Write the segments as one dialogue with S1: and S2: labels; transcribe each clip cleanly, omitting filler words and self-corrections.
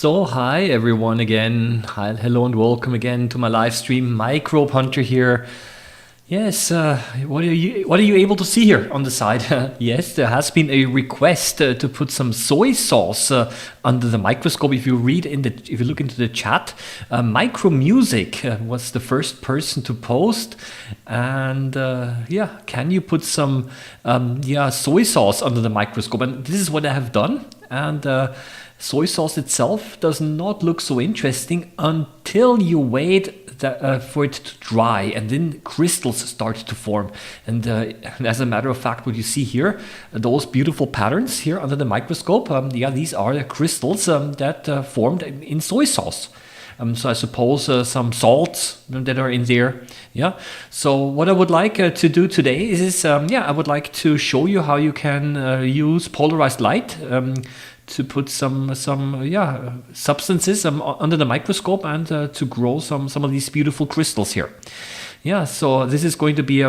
S1: So hi everyone again. Hi, hello and welcome again to my live stream. Microbehunter here. Yes, what are you able to see here on the side? Yes, there has been a request to put some soy sauce under the microscope. If you look into the chat, Micro Music was the first person to post, and yeah, can you put some soy sauce under the microscope? And this is what I have done, and soy sauce itself does not look so interesting until you wait for it to dry, and then crystals start to form. And as a matter of fact, what you see here, those beautiful patterns here under the microscope, these are the crystals that formed in soy sauce. So I suppose some salts that are in there. Yeah. So what I would like to do today is, I would like to show you how you can use polarized light to put some substances under the microscope and to grow some of these beautiful crystals here. Yeah, so this is going to be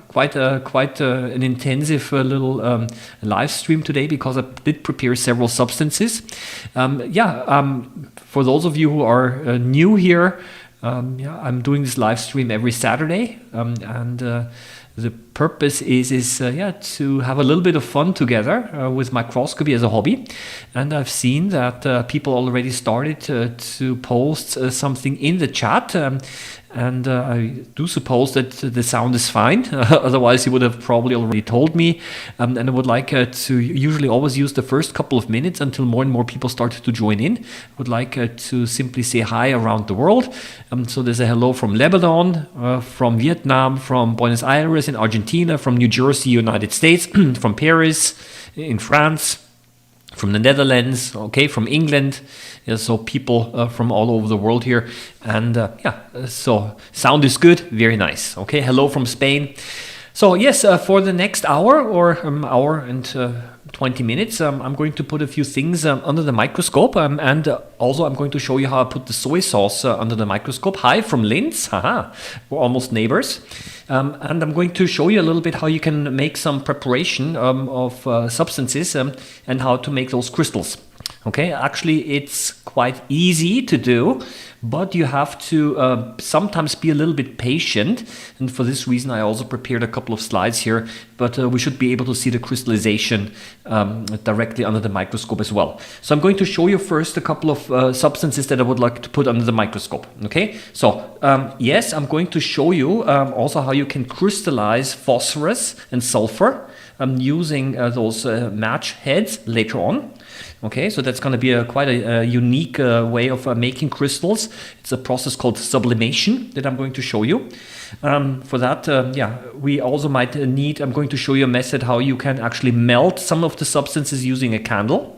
S1: quite an intensive little live stream today, because I did prepare several substances. For those of you who are new here, I'm doing this live stream every Saturday, and the purpose is to have a little bit of fun together with microscopy as a hobby. And I've seen that people already started to post something in the chat. And I do suppose that the sound is fine. Otherwise, you would have probably already told me. And I would like to usually always use the first couple of minutes until more and more people start to join in. I would like to simply say hi around the world. So there's a hello from Lebanon, from Vietnam, from Buenos Aires in Argentina, from New Jersey, United States, from Paris in France, from the Netherlands, from England. So people from all over the world here. And so sound is good, very nice. Okay, hello from Spain. So yes, for the next hour or hour and 20 minutes, I'm going to put a few things under the microscope, and also I'm going to show you how I put the soy sauce under the microscope. Hi from Linz, haha, we're almost neighbors. And I'm going to show you a little bit how you can make some preparation of substances and how to make those crystals. Okay, actually it's quite easy to do, but you have to sometimes be a little bit patient, and for this reason I also prepared a couple of slides here, but we should be able to see the crystallization directly under the microscope as well. So I'm going to show you first a couple of substances that I would like to put under the microscope. Okay, so yes, I'm going to show you also how you can crystallize phosphorus and sulfur using those match heads later on. Okay, so that's going to be quite a unique way of making crystals. It's a process called sublimation that I'm going to show you. For that, we also might need, I'm going to show you a method how you can actually melt some of the substances using a candle.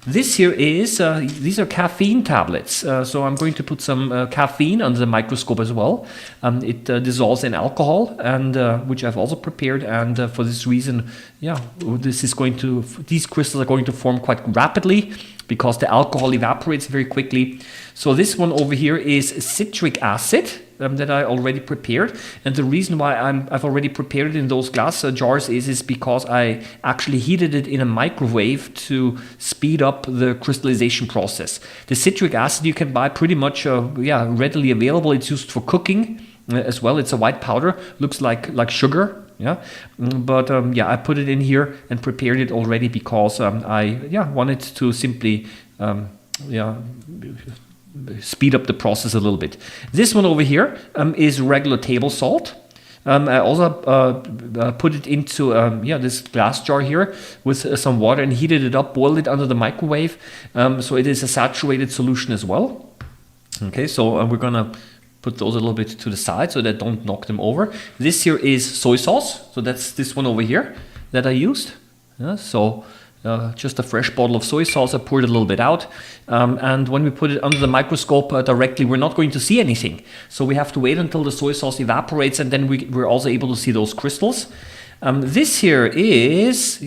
S1: This here is, these are caffeine tablets. So I'm going to put some caffeine under the microscope as well. It dissolves in alcohol, and which I've also prepared. And for this reason, these crystals are going to form quite rapidly because the alcohol evaporates very quickly. So this one over here is citric acid that I already prepared. And the reason why I've already prepared it in those glass jars is because I actually heated it in a microwave to speed up the crystallization process. The citric acid you can buy pretty much readily available. It's used for cooking as well. It's a white powder, looks like sugar. I put it in here and prepared it already because I wanted to simply speed up the process a little bit. This one over here is regular table salt. I also put it into this glass jar here with some water and heated it up, boiled it under the microwave. So it is a saturated solution as well. Okay, so we're gonna put those a little bit to the side so that don't knock them over. This here is soy sauce. So that's this one over here that I used. Just a fresh bottle of soy sauce. I poured a little bit out. And when we put it under the microscope directly, we're not going to see anything. So we have to wait until the soy sauce evaporates, and then we're also able to see those crystals. This here is,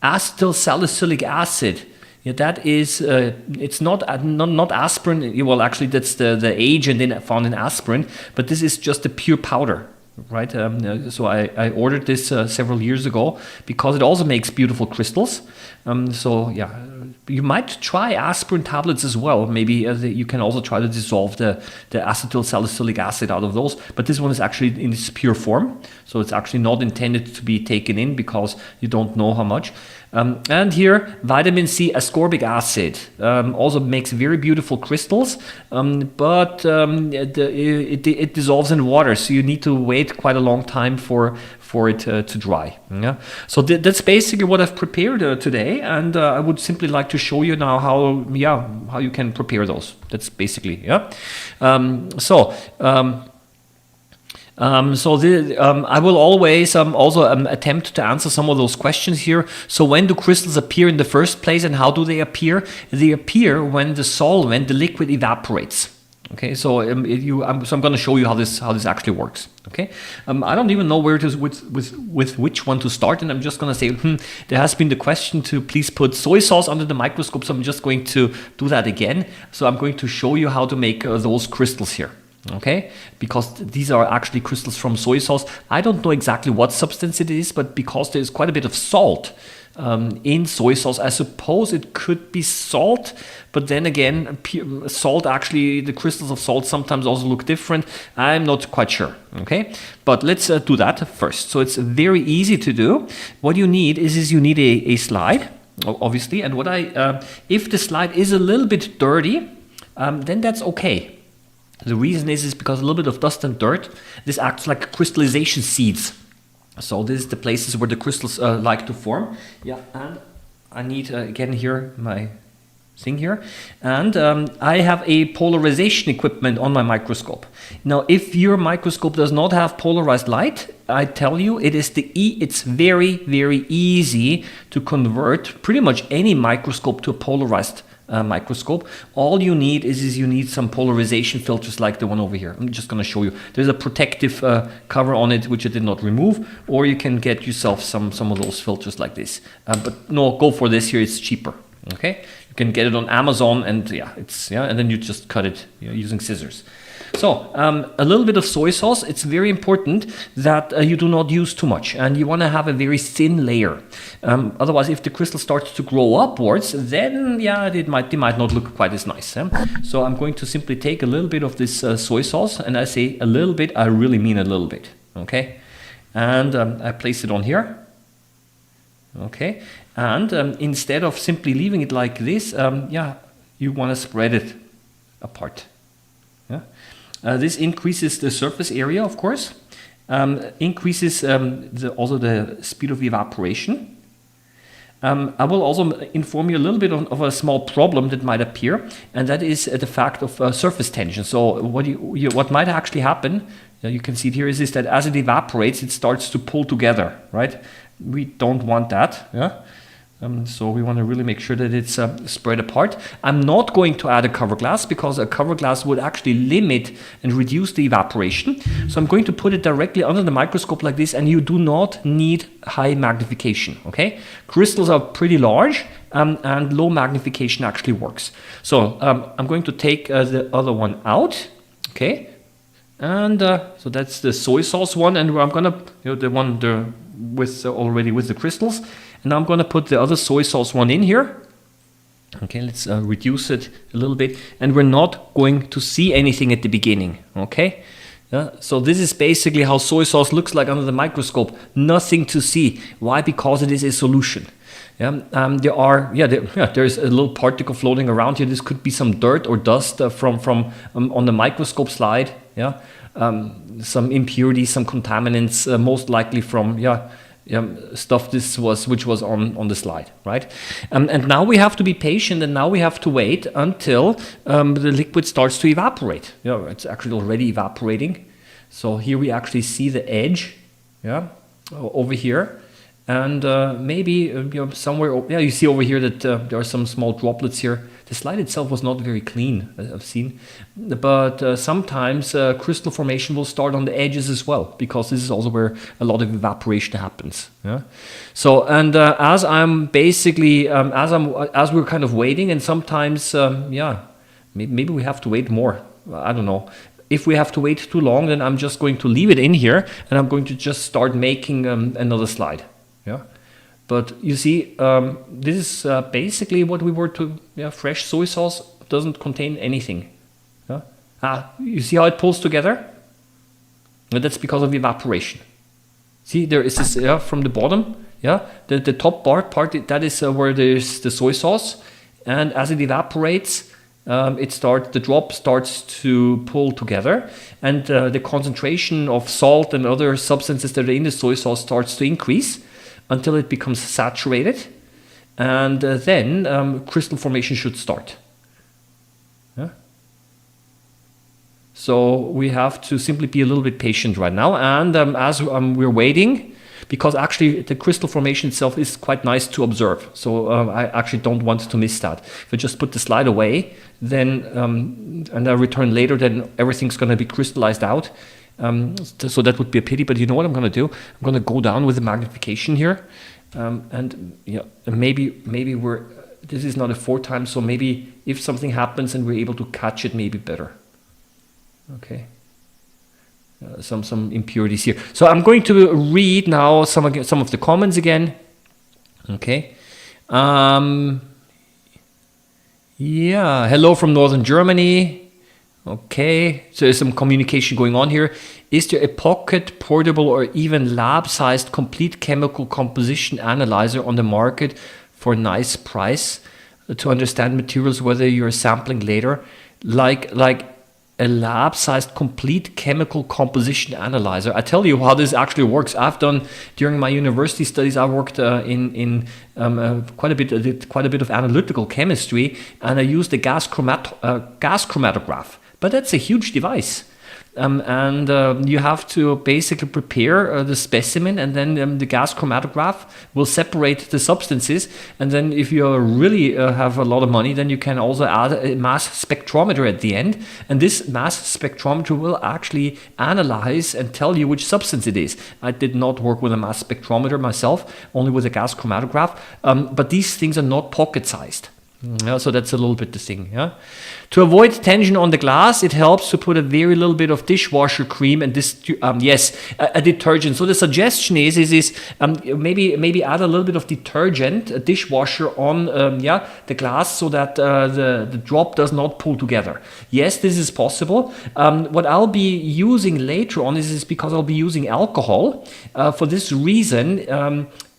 S1: acetyl salicylic acid. Yeah, that is, it's not aspirin. Well, actually, that's the agent found in aspirin, but this is just a pure powder. right? So I ordered this several years ago because it also makes beautiful crystals. So yeah, you might try aspirin tablets as well. Maybe you can also try to dissolve the acetyl salicylic acid out of those. But this one is actually in its pure form. So it's actually not intended to be taken in because you don't know how much. And here, vitamin C ascorbic acid also makes very beautiful crystals, but it dissolves in water, so you need to wait quite a long time for it to dry. Yeah. So that's basically what I've prepared today, and I would simply like to show you now how you can prepare those. That's basically I will always also attempt to answer some of those questions here. So when do crystals appear in the first place, and how do they appear? They appear when the solvent, the liquid, evaporates. Okay, so I'm going to show you how this actually works. Okay, I don't even know where it is with which one to start, and I'm just going to say there has been the question to please put soy sauce under the microscope, so I'm just going to do that again. So I'm going to show you how to make those crystals here. Okay, because these are actually crystals from soy sauce. I don't know exactly what substance it is, but because there's quite a bit of salt in soy sauce, I suppose it could be salt. But then again, salt actually, the crystals of salt sometimes also look different. I'm not quite sure. Okay, but let's do that first. So it's very easy to do. What you need is you need a slide, obviously. And what if the slide is a little bit dirty, then that's okay. The reason is because a little bit of dust and dirt, this acts like crystallization seeds. So this is the places where the crystals like to form. Yeah, and I need again here my thing here, and I have a polarization equipment on my microscope. Now, if your microscope does not have polarized light, I tell you it's very, very easy to convert pretty much any microscope to a polarized microscope. All you need is you need some polarization filters like the one over here. I'm just going to show you. There's a protective cover on it which I did not remove, or you can get yourself some of those filters like this. But no, go for this here. It's cheaper. Okay, you can get it on Amazon, and and then you just cut it using scissors. So a little bit of soy sauce. It's very important that you do not use too much, and you want to have a very thin layer. Otherwise, if the crystal starts to grow upwards, then they might not look quite as nice. So I'm going to simply take a little bit of this soy sauce, and I say a little bit, I really mean a little bit. Okay, and I place it on here. Okay, and instead of simply leaving it like this, you want to spread it apart. Yeah. This increases the surface area, of course, increases also the speed of evaporation. I will also inform you a little bit of a small problem that might appear, and that is the fact of surface tension. So what might actually happen, you can see it here, is that as it evaporates, it starts to pull together, right? We don't want that. Yeah. So we want to really make sure that it's spread apart. I'm not going to add a cover glass because a cover glass would actually limit and reduce the evaporation. So I'm going to put it directly under the microscope like this, and you do not need high magnification. Okay, crystals are pretty large, and low magnification actually works. So I'm going to take the other one out. Okay, and so that's the soy sauce one, and I'm gonna the one already with the crystals. And now I'm going to put the other soy sauce one in here. Okay, let's reduce it a little bit. And we're not going to see anything at the beginning. Okay, so this is basically how soy sauce looks like under the microscope. Nothing to see. Why? Because it is a solution. There's a little particle floating around here. This could be some dirt or dust from on the microscope slide. Yeah, some impurities, some contaminants, most likely from stuff which was on the slide, right? And now we have to be patient, and now we have to wait until the liquid starts to evaporate. It's actually already evaporating. So here we actually see the edge, over here, and maybe somewhere. You see over here that there are some small droplets here. The slide itself was not very clean, I've seen, but sometimes crystal formation will start on the edges as well, because this is also where a lot of evaporation happens. Yeah. So as I'm basically as we're kind of waiting, and sometimes maybe we have to wait more. I don't know. If we have to wait too long, then I'm just going to leave it in here, and I'm going to just start making another slide. Yeah. But you see, this is basically what we were to, fresh soy sauce doesn't contain anything. You see how it pulls together? Well, that's because of evaporation. See, there is this from the bottom, the top part, that is where there's the soy sauce. And as it evaporates, the drop starts to pull together, and the concentration of salt and other substances that are in the soy sauce starts to increase until it becomes saturated, and then crystal formation should start. So we have to simply be a little bit patient right now, and as we're waiting, because actually the crystal formation itself is quite nice to observe. So I actually don't want to miss that. If I just put the slide away, then and I return later, then everything's going to be crystallized out. So that would be a pity. But you know what I'm going to do? I'm going to go down with the magnification here, and maybe this is not a 4x. So maybe if something happens and we're able to catch it, maybe better. Okay. Some impurities here. So I'm going to read now some of the comments again. Okay. Hello from Northern Germany. Okay. So there's some communication going on here. Is there a pocket, portable, or even lab-sized complete chemical composition analyzer on the market for a nice price to understand materials, whether you're sampling later? Like a lab-sized complete chemical composition analyzer. I tell you how this actually works. I've done, during my university studies, I worked in quite a bit of analytical chemistry, and I used a gas chromatograph. But that's a huge device. You have to basically prepare the specimen, and then the gas chromatograph will separate the substances. And then if you really have a lot of money, then you can also add a mass spectrometer at the end. And this mass spectrometer will actually analyze and tell you which substance it is. I did not work with a mass spectrometer myself, only with a gas chromatograph. But these things are not pocket-sized. So that's a little bit the thing. To avoid tension on the glass, it helps to put a very little bit of dishwasher cream and this a detergent. So the suggestion is maybe add a little bit of detergent, a dishwasher on the glass, so that the drop does not pull together. Yes, this is possible. What I'll be using later on is because I'll be using alcohol. For this reason,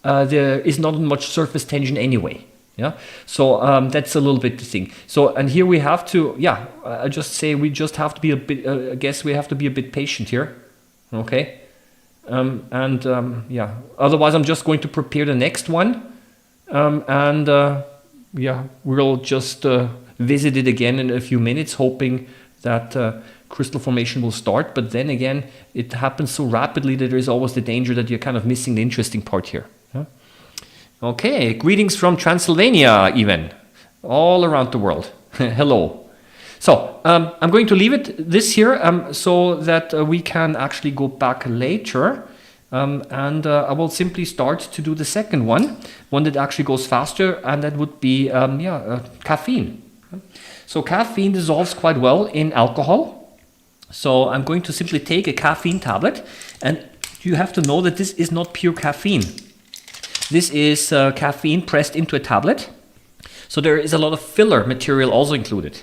S1: there is not much surface tension anyway. So that's a little bit the thing. So, and here we have to, I just say we just have to be a bit, I guess we have to be a bit patient here. Okay. Otherwise I'm just going to prepare the next one. We'll just visit it again in a few minutes, hoping that crystal formation will start. But then again, it happens so rapidly that there is always the danger that you're kind of missing the interesting part here. Okay, greetings from Transylvania, even all around the world. Hello. So I'm going to leave this here so that we can actually go back later, and I will simply start to do the second one that actually goes faster, and that would be caffeine. So caffeine dissolves quite well in alcohol. So I'm going to simply take a caffeine tablet, and you have to know that this is not pure caffeine. This is caffeine pressed into a tablet. So there is a lot of filler material also included.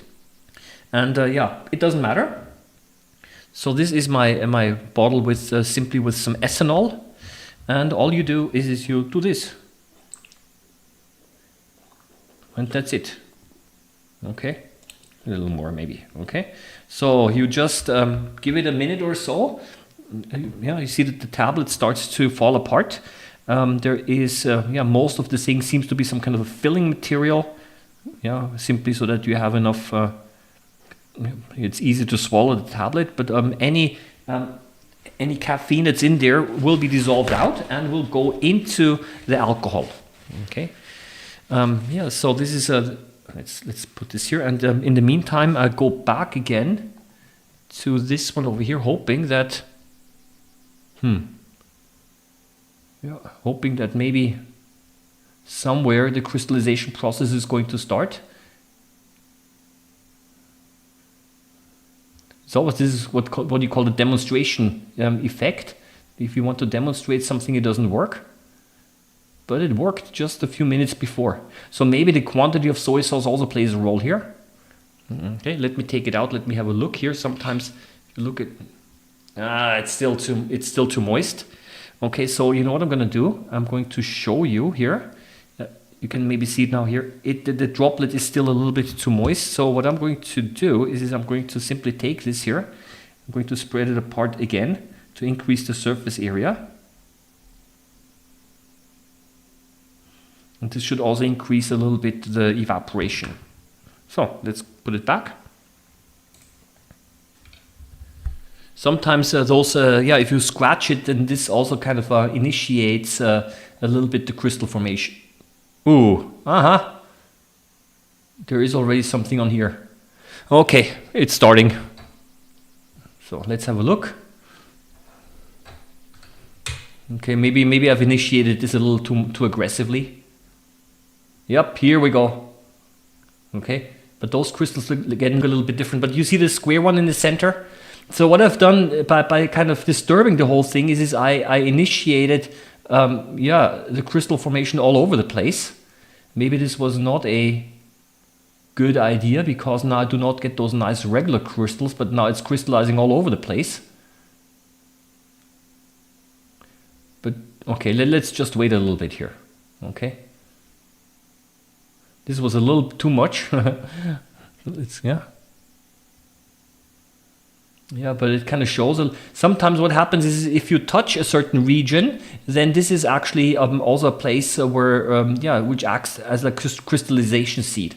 S1: And it doesn't matter. So this is my bottle with simply with some ethanol. And all you do is you do this. And that's it. Okay. A little more maybe. Okay. So you just give it a minute or so. You see that the tablet starts to fall apart. There is, most of the thing seems to be some kind of a filling material, simply so that you have enough, it's easy to swallow the tablet, but any caffeine that's in there will be dissolved out and will go into the alcohol. Okay. So this is let's put this here, and in the meantime, I go back again to this one over here, hoping that, hoping that maybe somewhere the crystallization process is going to start. So this is what you call the demonstration effect. If you want to demonstrate something, it doesn't work. but it worked just a few minutes before. So maybe the quantity of soy sauce also plays a role here. Okay, let me take it out. Let me have a look here. Sometimes you look at, it's still too moist. Okay, so you know what I'm going to do? I'm going to show you here. You can maybe see it now here. The droplet is still a little bit too moist. So what I'm going to do is I'm going to simply take this here. I'm going to spread it apart again to increase the surface area. And this should also increase a little bit the evaporation. So let's put it back. Sometimes those, if you scratch it, then this also kind of initiates a little bit the crystal formation. Ooh, there is already something on here. Okay, it's starting. So let's have a look. Okay, maybe I've initiated this a little too aggressively. Yep, here we go. Okay, but those crystals are getting a little bit different. But you see the square one in the center? So what I've done by kind of disturbing the whole thing is I initiated the crystal formation all over the place. Maybe this was not a good idea because now I do not get those nice regular crystals, but now it's crystallizing all over the place. But okay, let's just wait a little bit here. Okay. This was a little too much. Yeah, but it kind of shows. Sometimes what happens is if you touch a certain region, then this is actually also a place where, which acts as a crystallization seed.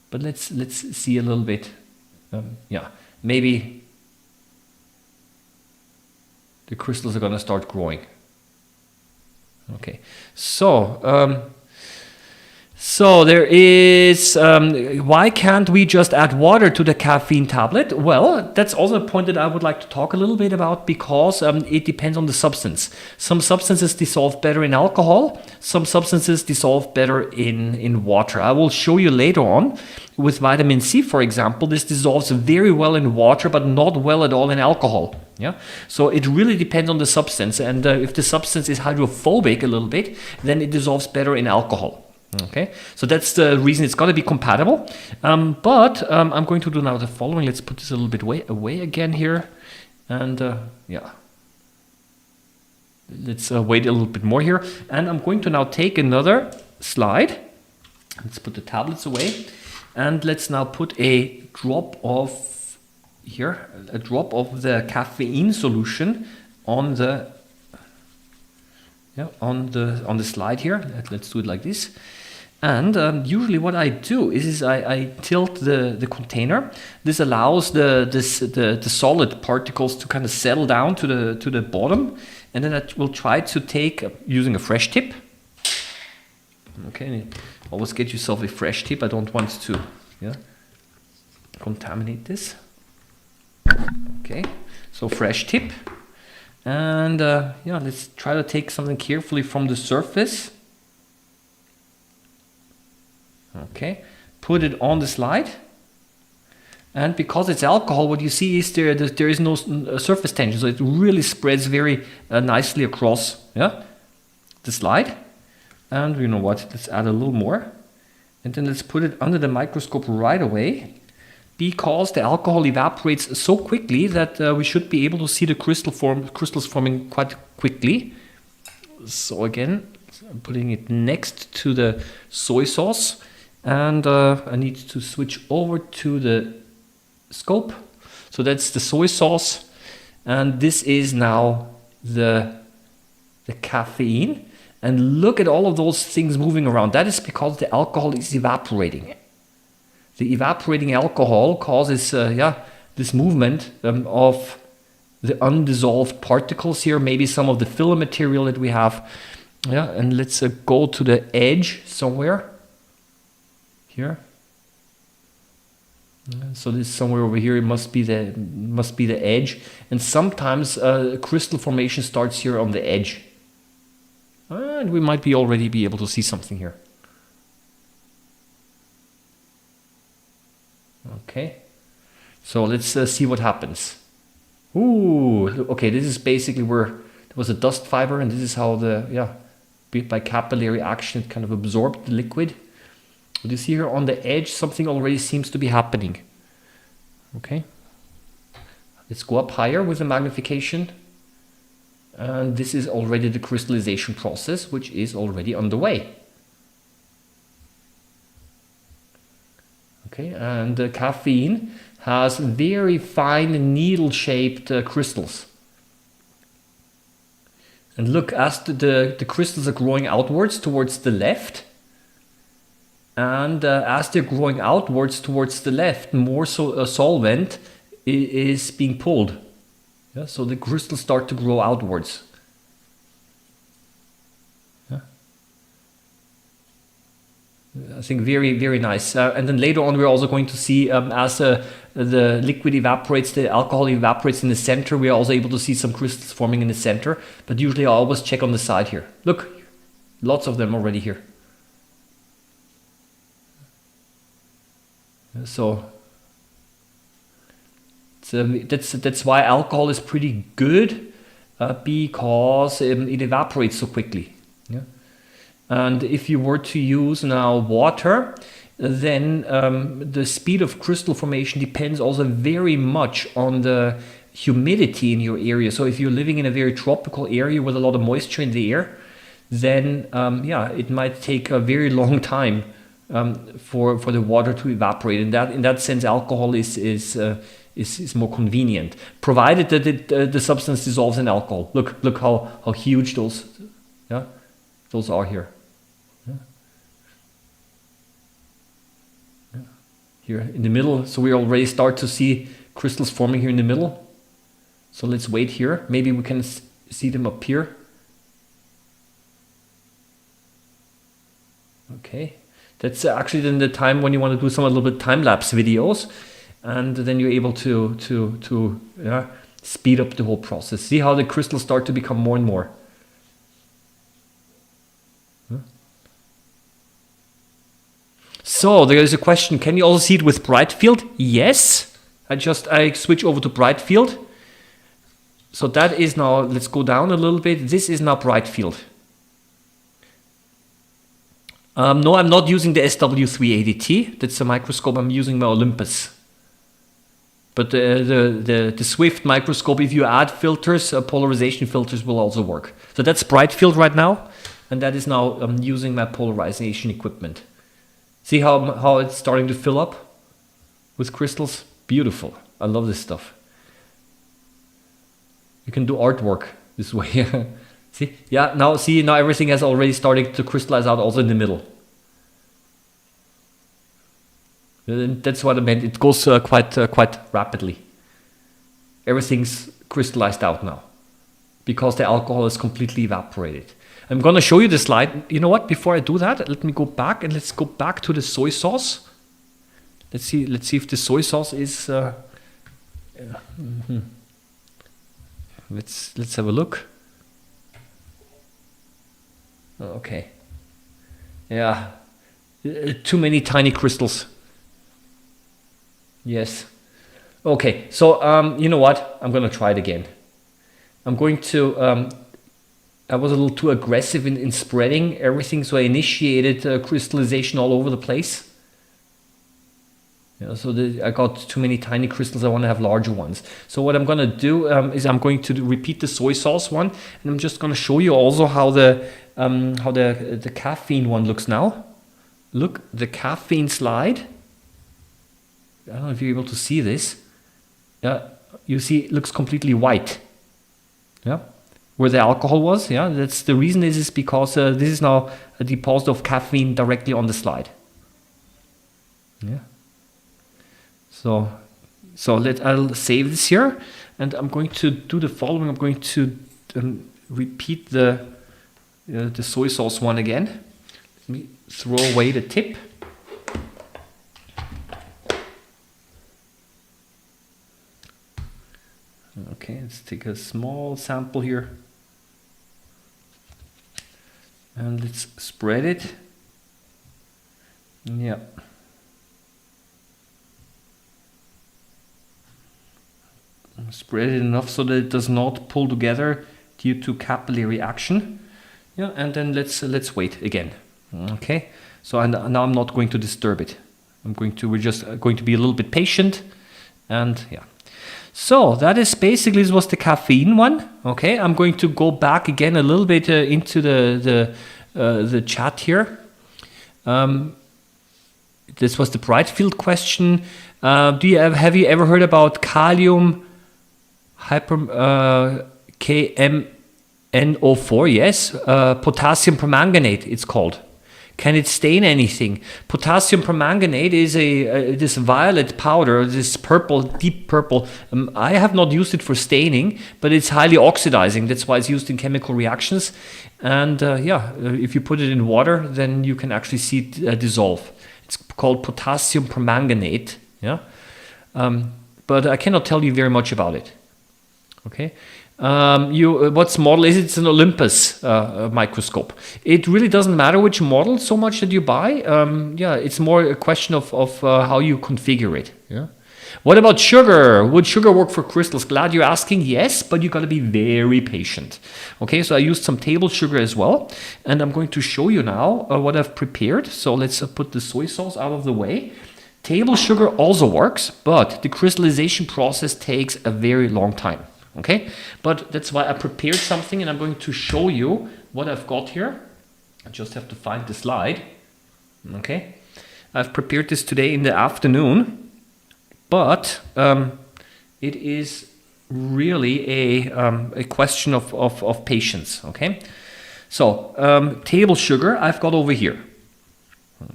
S1: But let's see a little bit. Maybe the crystals are going to start growing. Okay, so there is, why can't we just add water to the caffeine tablet? Well, that's also a point that I would like to talk a little bit about because it depends on the substance. Some substances dissolve better in alcohol. Some substances dissolve better in water. I will show you later on with vitamin C, for example. This dissolves very well in water, but not well at all in alcohol. Yeah, so it really depends on the substance. And if the substance is hydrophobic a little bit, then it dissolves better in alcohol. Okay, so that's the reason it's got to be compatible. But I'm going to do now the following. Let's put this a little bit away again here. And let's wait a little bit more here. And I'm going to now take another slide. Let's put the tablets away. And let's now put a drop of the caffeine solution on the slide here. Let's do it like this. And usually what I do is I tilt the container. This allows the solid particles to kind of settle down to the bottom, and then I will try to take using a fresh tip. Okay, always get yourself a fresh tip. I don't want to contaminate this. Okay, so fresh tip, and let's try to take something carefully from the surface. Okay, put it on the slide, and because it's alcohol, what you see is there is no surface tension, so it really spreads very nicely across the slide. And you know what? Let's add a little more, and then let's put it under the microscope right away, because the alcohol evaporates so quickly that we should be able to see the crystals forming quite quickly. So again, I'm putting it next to the soy sauce. And I need to switch over to the scope. So that's the soy sauce. And this is now the caffeine. And look at all of those things moving around. That is because the alcohol is evaporating. The evaporating alcohol causes this movement of the undissolved particles here. Maybe some of the filler material that we have. Yeah, and let's go to the edge somewhere. Here, so this somewhere over here. It must be the edge, and sometimes crystal formation starts here on the edge, and we might already be able to see something here. Okay, so let's see what happens. Ooh, okay, this is basically where there was a dust fiber, and this is how by capillary action, it kind of absorbed the liquid. But you see here on the edge, something already seems to be happening. Okay. Let's go up higher with the magnification. And this is already the crystallization process, which is already underway. Okay, and the caffeine has very fine needle-shaped crystals. And look, as the crystals are growing outwards towards the left, and as they're growing outwards towards the left, more solvent is being pulled. Yeah, so the crystals start to grow outwards. Yeah. I think very, very nice. And then later on, we're also going to see as the liquid evaporates, the alcohol evaporates in the center, we're also able to see some crystals forming in the center. But usually I always check on the side here. Look, lots of them already here. So that's why alcohol is pretty good, because it evaporates so quickly. Yeah. And if you were to use now water, then the speed of crystal formation depends also very much on the humidity in your area. So if you're living in a very tropical area with a lot of moisture in the air, then yeah, it might take a very long time for the water to evaporate. In that sense, alcohol is more convenient, provided that the substance dissolves in alcohol. Look how huge those are here. Yeah. Yeah. Here in the middle, so we already start to see crystals forming here in the middle. So let's wait here. Maybe we can see them up here. Okay, that's actually then the time when you want to do some a little bit time-lapse videos, and then you're able to speed up the whole process. See how the crystals start to become more and more. So there is a question, can you also see it with bright field? Yes. I switch over to bright field. So that is now, let's go down a little bit. This is now bright field. No, I'm not using the SW380T. That's a microscope. I'm using my Olympus. But the Swift microscope, if you add filters, polarization filters will also work. So that's bright field right now. And that is now using my polarization equipment. See how it's starting to fill up with crystals? Beautiful. I love this stuff. You can do artwork this way. See? Yeah, now everything has already started to crystallize out also in the middle. That's what I meant. It goes quite rapidly. Everything's crystallized out now because the alcohol is completely evaporated. I'm going to show you the slide. You know what? Before I do that, let me go back and let's go back to the soy sauce. Let's see if the soy sauce is. Let's have a look. Okay. Yeah. Too many tiny crystals. Yes. Okay. So you know what? I'm going to try it again. I'm going to. I was a little too aggressive in spreading everything, so I initiated crystallization all over the place. Yeah, so I got too many tiny crystals. I want to have larger ones. So what I'm going to do is I'm going to repeat the soy sauce one, and I'm just going to show you also how the caffeine one looks now. Look, the caffeine slide. I don't know if you're able to see this. Yeah, you see it looks completely white. Yeah. Where the alcohol was, yeah, that's the reason is because this is now a deposit of caffeine directly on the slide. Yeah. So I'll save this here, and I'm going to do the following. I'm going to repeat the soy sauce one again. Let me throw away the tip. Okay, let's take a small sample here. And let's spread it. Yeah. Spread it enough so that it does not pull together due to capillary action. Yeah, and then let's wait again. Okay, so now I'm not going to disturb it. We're just going to be a little bit patient, and yeah. So that is basically, this was the caffeine one. Okay, I'm going to go back again a little bit into the chat here. This was the bright field question. Have you ever heard about kalium KMNO4? Yes, potassium permanganate. It's called. Can it stain anything? Potassium permanganate is this violet powder, this purple, deep purple. I have not used it for staining, but it's highly oxidizing. That's why it's used in chemical reactions. And if you put it in water, then you can actually see it dissolve. It's called potassium permanganate. Yeah, but I cannot tell you very much about it. Okay. What's model is it? It's an Olympus microscope. It really doesn't matter which model so much that you buy. It's more a question of how you configure it. Yeah. What about sugar? Would sugar work for crystals? Glad you're asking. Yes, but you got to be very patient. Okay, so I used some table sugar as well, and I'm going to show you now what I've prepared. So let's put the soy sauce out of the way. Table sugar also works, but the crystallization process takes a very long time. Okay, but that's why I prepared something, and I'm going to show you what I've got here. I just have to find the slide. Okay, I've prepared this today in the afternoon, but it is really a question of patience. Okay, so table sugar I've got over here.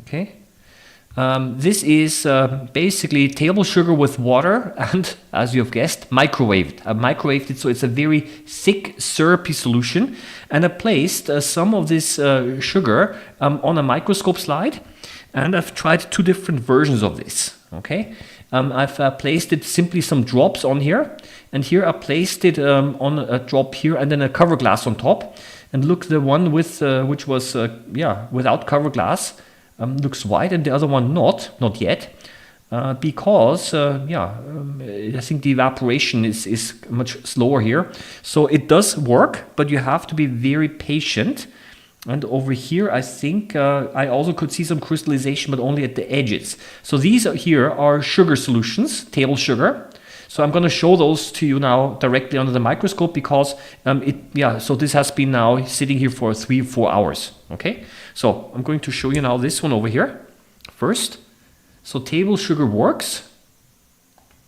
S1: Okay. This is basically table sugar with water and, as you have guessed, microwaved. I microwaved it, so it's a very thick, syrupy solution. And I placed some of this sugar on a microscope slide, and I've tried two different versions of this. Okay, I've placed it simply some drops on here, and here I placed it on a drop here, and then a cover glass on top. And look, the one with which was without cover glass. Looks white, and the other one not yet, because I think the evaporation is much slower here. So it does work, but you have to be very patient. And over here, I think I also could see some crystallization, but only at the edges. So these here are sugar solutions, table sugar. So I'm going to show those to you now directly under the microscope, because so this has been now sitting here for 3 or 4 hours. Okay, so I'm going to show you now this one over here first. So table sugar works,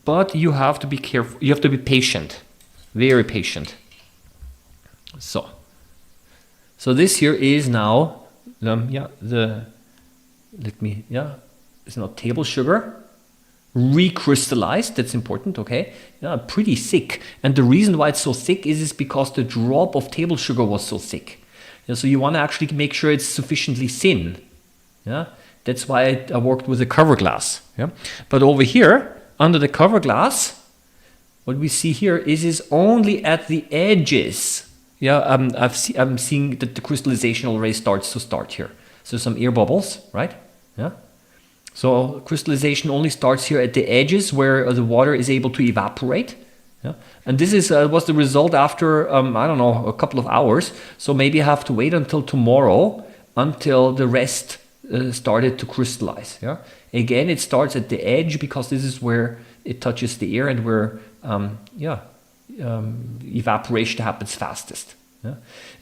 S1: but you have to be careful. You have to be patient, very patient. So this here is now it's not table sugar. Recrystallized, that's important. Okay, pretty thick, and the reason why it's so thick is because the drop of table sugar was so thick. So you want to actually make sure it's sufficiently thin. That's why I worked with a cover glass. But over here under the cover glass, what we see here is only at the edges. I'm seeing that the crystallization already starts here. So some air bubbles, right? So crystallization only starts here at the edges where the water is able to evaporate. And this was the result after, a couple of hours. So maybe I have to wait until tomorrow until the rest started to crystallize. Again, it starts at the edge because this is where it touches the air and where evaporation happens fastest.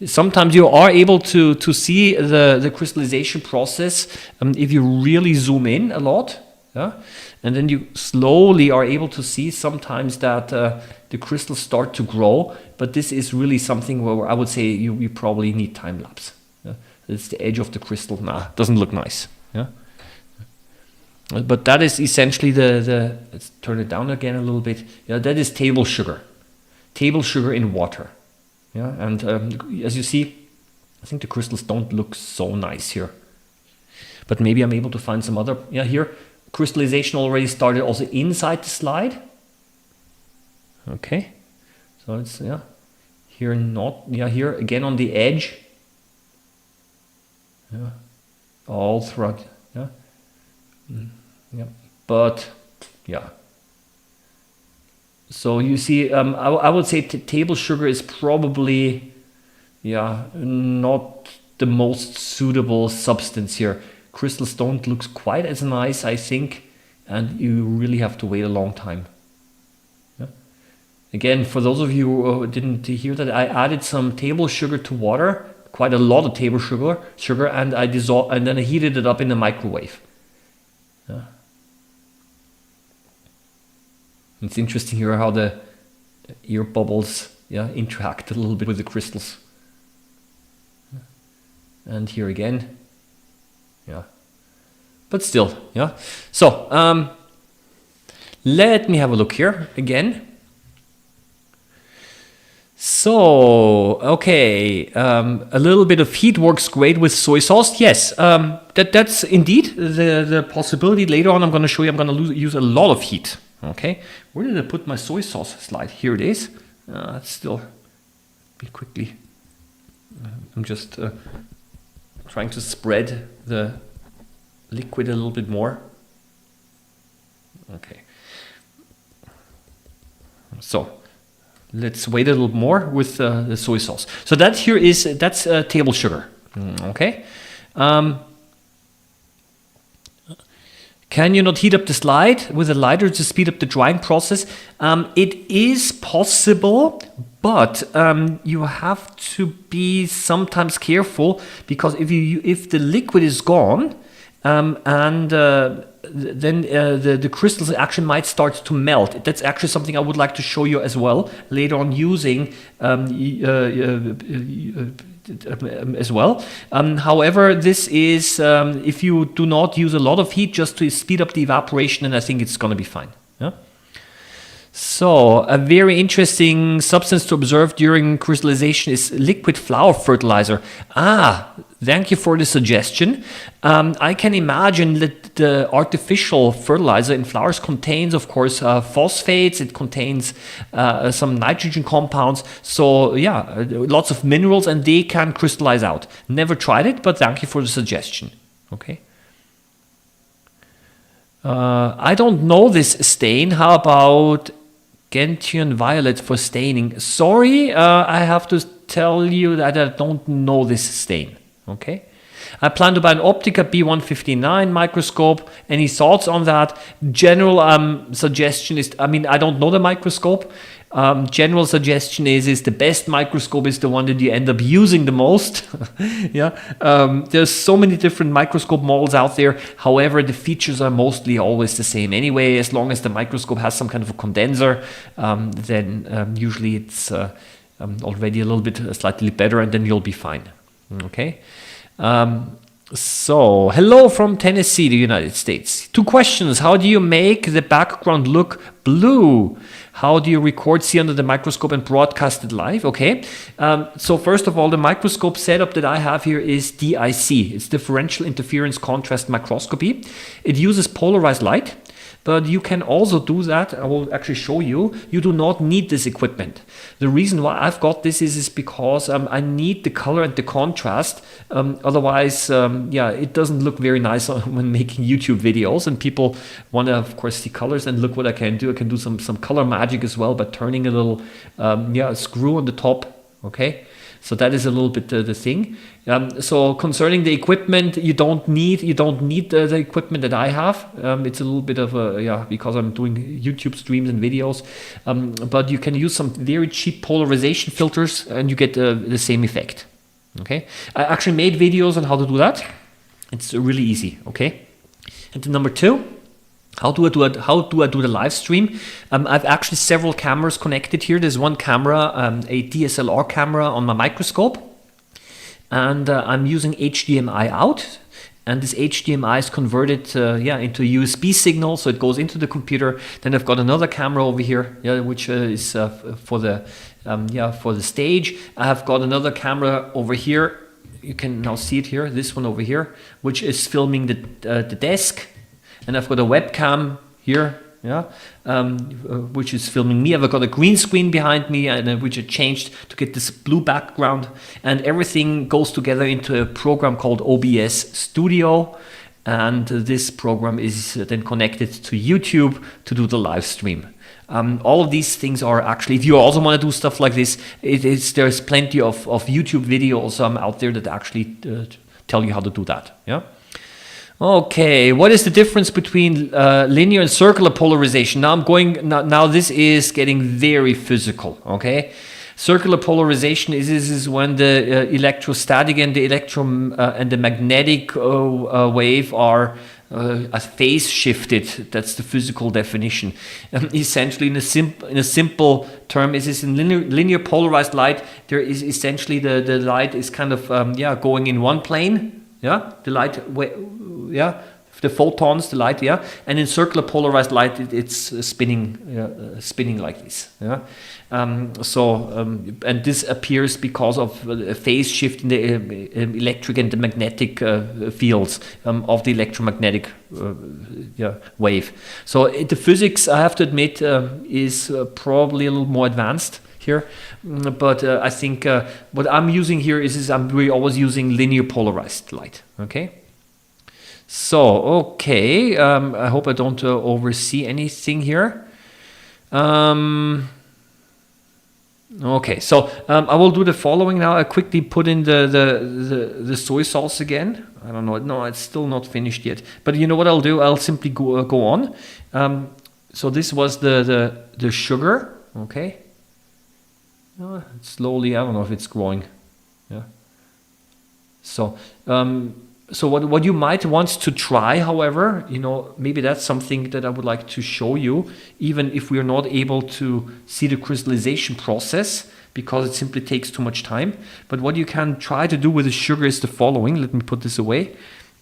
S1: Sometimes you are able to see the crystallization process if you really zoom in a lot, and then you slowly are able to see sometimes that the crystals start to grow. But this is really something where I would say you probably need time lapse. It's the edge of the crystal. Doesn't look nice. But that is essentially let's turn it down again a little bit. That is table sugar in water. And as you see, I think the crystals don't look so nice here. But maybe I'm able to find some other. Here crystallization already started also inside the slide. Okay, so it's here here again on the edge. All throughout. But so you see, I would say table sugar is probably not the most suitable substance here. Crystal stone looks quite as nice, I think, and you really have to wait a long time. Yeah. Again, for those of you who didn't hear that, I added some table sugar to water, quite a lot of table sugar, and I dissolved, and then I heated it up in the microwave. Yeah. It's interesting here how the air bubbles interact a little bit with the crystals. And here again, but still, So let me have a look here again. So okay, a little bit of heat works great with soy sauce. Yes, that's indeed the possibility. Later on, I'm going to show you. I'm going to use a lot of heat. Okay, where did I put my soy sauce slide? Here it is. It's still be quickly. I'm just trying to spread the liquid a little bit more. Okay. So let's wait a little more with the soy sauce. So that here that's table sugar. Okay. Can you not heat up the slide with a lighter to speed up the drying process? It is possible, but you have to be sometimes careful, because if the liquid is gone, then the crystals actually might start to melt. That's actually something I would like to show you as well later on, using as well. However, this is if you do not use a lot of heat, just to speed up the evaporation, and I think it's going to be fine. Yeah. So a very interesting substance to observe during crystallization is liquid flower fertilizer. Thank you for the suggestion. I can imagine that the artificial fertilizer in flowers contains, of course, phosphates. It contains some nitrogen compounds. So yeah, lots of minerals, and they can crystallize out. Never tried it, but thank you for the suggestion. Okay. I don't know this stain. How about Gentian violet for staining? Sorry, I have to tell you that I don't know this stain. Okay. I plan to buy an Optica B159 microscope. Any thoughts on that? General suggestion is, I don't know the microscope. General suggestion is the best microscope is the one that you end up using the most. There's so many different microscope models out there. However, the features are mostly always the same anyway. As long as the microscope has some kind of a condenser, then usually it's already a little bit slightly better, and then you'll be fine. Okay. So hello from Tennessee, the United States. 2 questions. How do you make the background look blue? How do you record, see under the microscope, and broadcast it live? Okay. So first of all, the microscope setup that I have here is DIC. It's differential interference contrast microscopy. It uses polarized light. But you can also do that. I will actually show you. You do not need this equipment. The reason why I've got this is because I need the color and the contrast. Otherwise, it doesn't look very nice when making YouTube videos. And people want to, of course, see colors. And look what I can do. I can do some color magic as well by turning a little screw on the top. Okay. So that is a little bit the thing. So concerning the equipment, you don't need the equipment that I have. It's a little bit of because I'm doing YouTube streams and videos. But you can use some very cheap polarization filters, and you get the same effect. Okay. I actually made videos on how to do that. It's really easy. Okay. And number 2. How do I do the live stream? I've actually several cameras connected here. There's one camera, a DSLR camera on my microscope, and I'm using HDMI out. And this HDMI is converted into a USB signal, so it goes into the computer. Then I've got another camera over here, which is for the stage. I have got another camera over here. You can now see it here. This one over here, which is filming the desk. And I've got a webcam here, which is filming me. I've got a green screen behind me, and which I changed to get this blue background. And everything goes together into a program called OBS Studio. And this program is then connected to YouTube to do the live stream. All of these things are actually, if you also want to do stuff like this, there's plenty of YouTube videos out there that actually tell you how to do that. Yeah. Okay, what is the difference between linear and circular polarization? Now this is getting very physical, okay? Circular polarization is when the electrostatic and the magnetic wave are phase shifted. That's the physical definition. Essentially, in a simple term, is in linear polarized light. There is essentially the light is kind of going in one plane. Yeah, the light, the photons, the light, and in circular polarized light, it's spinning like this. Yeah, and this appears because of a phase shift in the electric and the magnetic fields of the electromagnetic wave. So the physics, I have to admit, is probably a little more advanced here, but I think what I'm using here is we're always using linear polarized light. Okay, so okay, I hope I don't oversee anything here. Okay, so I will do the following now. I quickly put in the soy sauce again. I don't know, no, it's still not finished yet, but you know what I'll do? I'll simply go on. So this was the sugar. Okay. Slowly, I don't know if it's growing. Yeah. So, what you might want to try, however, maybe that's something that I would like to show you, even if we are not able to see the crystallization process, because it simply takes too much time. But what you can try to do with the sugar is the following. Let me put this away.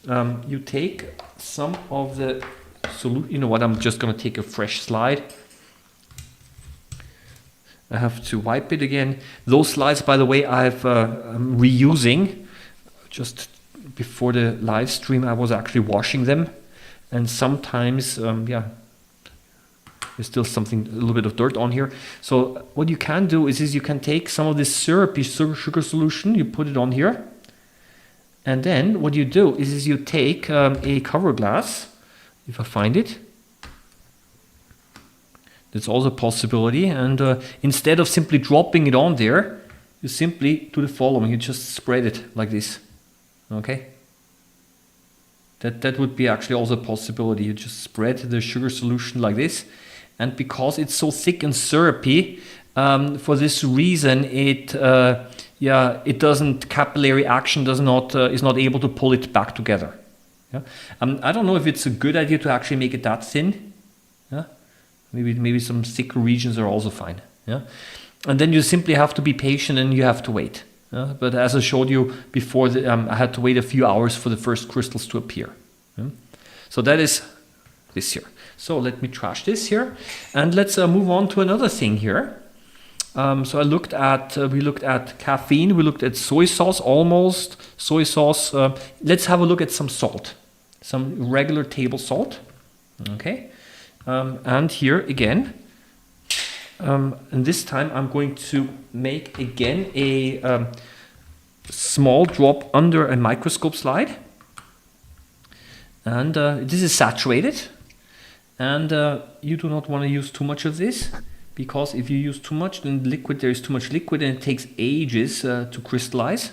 S1: You take some of the solution. You know what? I'm just going to take a fresh slide. I have to wipe it again. Those slides, by the way, I'm reusing. Just before the live stream, I was actually washing them, and sometimes, there's still a little bit of dirt on here. So what you can do is you can take some of this syrupy sugar solution, you put it on here, and then what you do is you take a cover glass, if I find it. That's also a possibility, and instead of simply dropping it on there, you simply do the following. You just spread it like this. Okay? That would be actually also a possibility. You just spread the sugar solution like this, and because it's so thick and syrupy, for this reason, it doesn't, capillary action is not able to pull it back together. Yeah? I don't know if it's a good idea to actually make it that thin. Yeah? Maybe some thicker regions are also fine. Yeah, and then you simply have to be patient and you have to wait. But as I showed you before, I had to wait a few hours for the first crystals to appear. So that is this here. So let me trash this here, and let's move on to another thing here. So we looked at caffeine, we looked at soy sauce, almost soy sauce. Let's have a look at some salt, some regular table salt. Okay. And here again, and this time I'm going to make again a small drop under a microscope slide, and this is saturated, and you do not want to use too much of this, because if you use too much, then there is too much liquid and it takes ages to crystallize.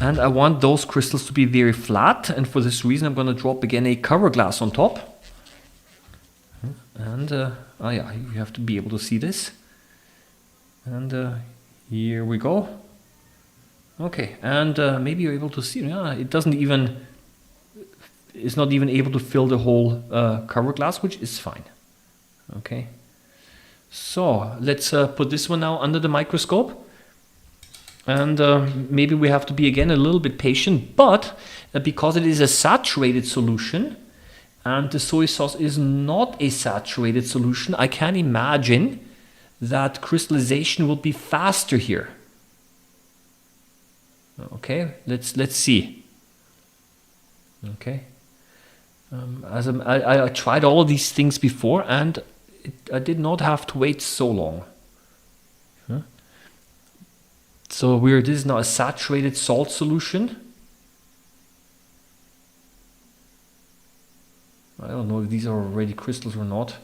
S1: And I want those crystals to be very flat, and for this reason I'm going to drop again a cover glass on top. And you have to be able to see this. And here we go. Okay, and maybe you're able to see. Yeah, it's not even able to fill the whole cover glass, which is fine. Okay, so let's put this one now under the microscope. And maybe we have to be again a little bit patient, but because it is a saturated solution, and the soy sauce is not a saturated solution, I can imagine that crystallization will be faster here. Okay, let's see. Okay, I tried all of these things before, and I did not have to wait so long. So this is now a saturated salt solution. I don't know if these are already crystals or not.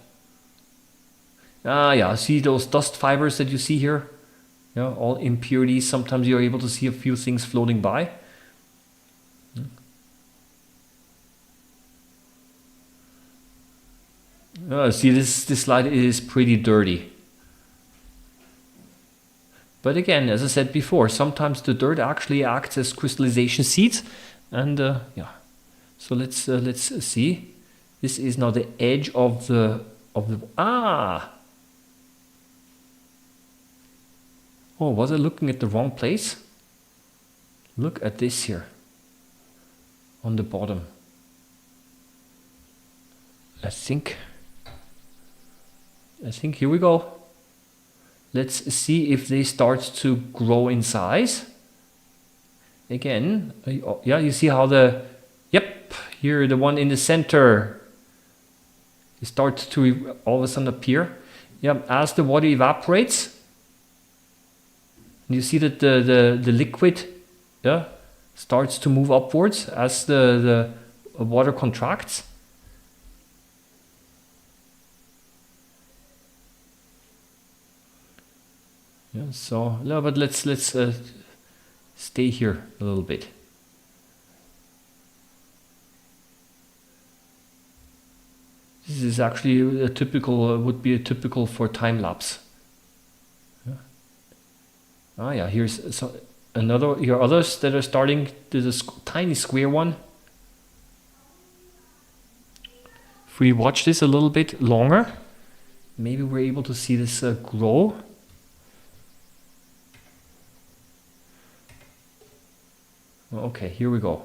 S1: Yeah, see those dust fibers that you see here? Yeah, all impurities. Sometimes you're able to see a few things floating by. See, this slide is pretty dirty. But again, as I said before, sometimes the dirt actually acts as crystallization seeds. And yeah, so let's see. This is now the edge of the Oh, was I looking at the wrong place? Look at this here on the bottom. I think here we go. Let's see if they start to grow in size. Again, yeah, you see how here the one in the center starts to all of a sudden appear. Yeah, as the water evaporates, you see that the liquid starts to move upwards as the water contracts. Yeah, so no, but let's stay here a little bit. This is actually a typical would be a typical for time lapse. Yeah. Yeah, here's here are others that are starting. There's a tiny square one. If we watch this a little bit longer, maybe we're able to see this grow. Okay, here we go.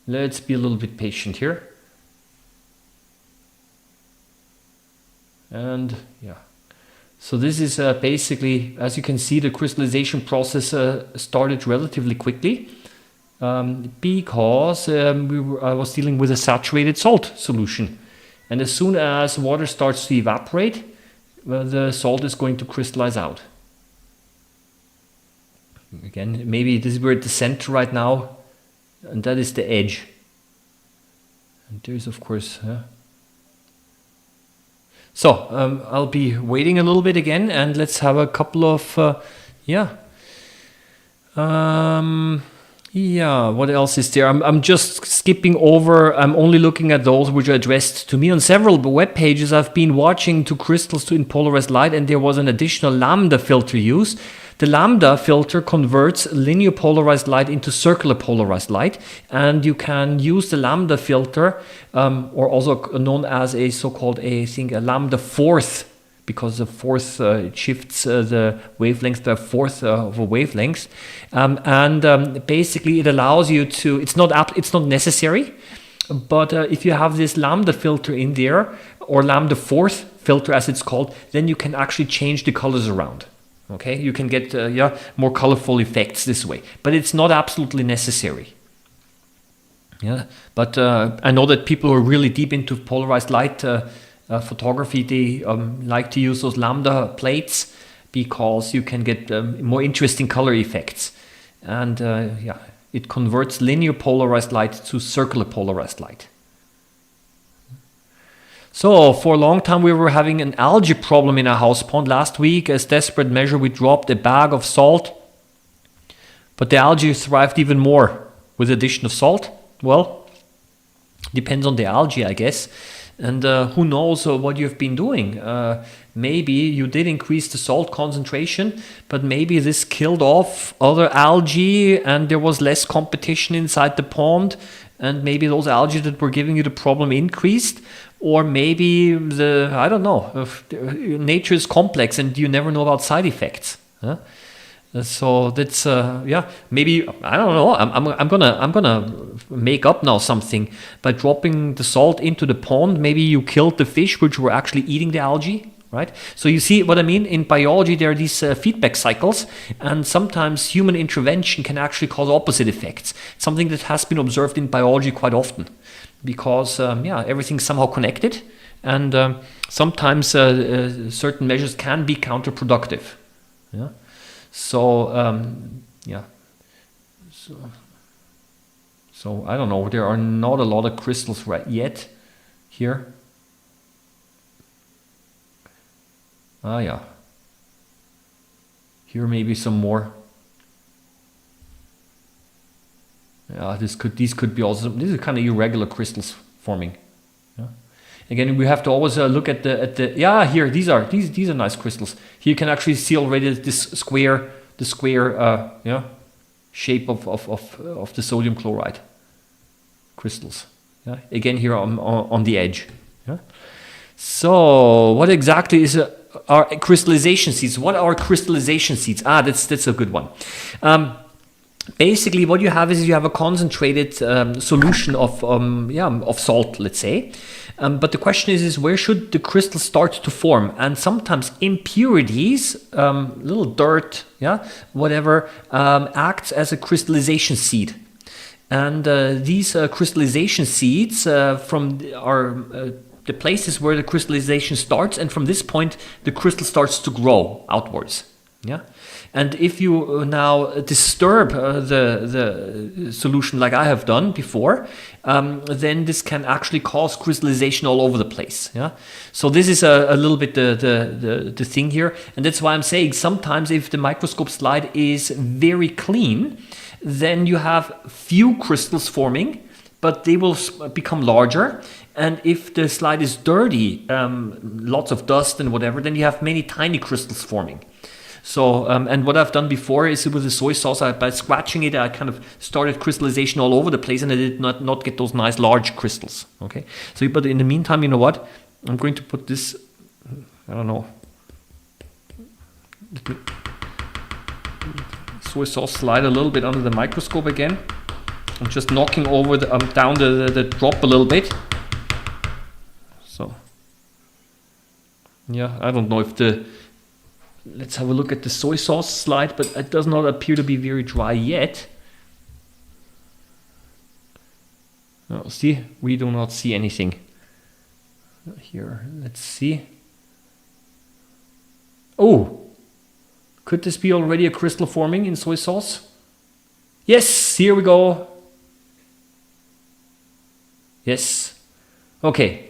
S1: Let's be a little bit patient here. And yeah, so this is basically, as you can see, the crystallization process started relatively quickly because I was dealing with a saturated salt solution. And as soon as water starts to evaporate, the salt is going to crystallize out. Again, maybe this is we're at the center right now, and that is the edge. And there's, of course, so I'll be waiting a little bit again, and let's have a couple of, what else is there? I'm just skipping over. I'm only looking at those which are addressed to me. On several web pages, I've been watching to crystals in polarized light, and there was an additional lambda filter used. The lambda filter converts linear polarized light into circular polarized light, and you can use the lambda filter, or also known as a so-called a lambda fourth, because the fourth shifts the wavelength to a fourth of a wavelength, and basically it allows you to. It's not necessary, but if you have this lambda filter in there, or lambda fourth filter as it's called, then you can actually change the colors around. Okay, you can get more colorful effects this way, but it's not absolutely necessary. Yeah, but I know that people who are really deep into polarized light photography, they like to use those lambda plates because you can get more interesting color effects, and it converts linear polarized light to circular polarized light. So for a long time we were having an algae problem in our house pond. Last week, as desperate measure, we dropped a bag of salt, but the algae thrived even more with the addition of salt. Well, depends on the algae, I guess, and who knows what you've been doing. Maybe you did increase the salt concentration, but maybe this killed off other algae and there was less competition inside the pond, and maybe those algae that were giving you the problem increased. Or maybe I don't know, nature is complex and you never know about side effects. Huh? So that's maybe I don't know. I'm gonna make up now something by dropping the salt into the pond. Maybe you killed the fish which were actually eating the algae, right? So you see what I mean. In biology, there are these feedback cycles, and sometimes human intervention can actually cause opposite effects. Something that has been observed in biology quite often. Because everything's somehow connected, and sometimes certain measures can be counterproductive. Yeah. So So I don't know. There are not a lot of crystals right yet. here. Ah, yeah. Here maybe some more. Yeah, these could be also. These are kind of irregular crystals forming. Yeah. Again, we have to always look at the. Yeah, here these are nice crystals. Here you can actually see already this square, yeah, shape of the sodium chloride crystals. Yeah. Again, here on the edge. Yeah. So, what exactly is our crystallization seeds? What are crystallization seeds? Ah, that's a good one. Basically, what you have is you have a concentrated solution of salt, let's say. But the question is where should the crystal start to form? And sometimes impurities, little dirt, yeah, whatever, acts as a crystallization seed. And these crystallization seeds are the places where the crystallization starts, and from this point the crystal starts to grow outwards. Yeah, and if you now disturb the solution like I have done before, then this can actually cause crystallization all over the place. Yeah, so this is a little bit the thing here, and that's why I'm saying sometimes if the microscope slide is very clean, then you have few crystals forming, but they will become larger. And if the slide is dirty, lots of dust and whatever, then you have many tiny crystals forming. So, and what I've done before is with the soy sauce, by scratching it, I kind of started crystallization all over the place, and I did not get those nice large crystals. Okay, so but in the meantime, you know what? I'm going to put this, I don't know, soy sauce slide a little bit under the microscope again. I'm just knocking over down the drop a little bit. So, yeah, I don't know if let's have a look at the soy sauce slide, but it does not appear to be very dry yet. Oh, see, we do not see anything. Here, let's see. Oh, could this be already a crystal forming in soy sauce? Yes, here we go. Yes. Okay.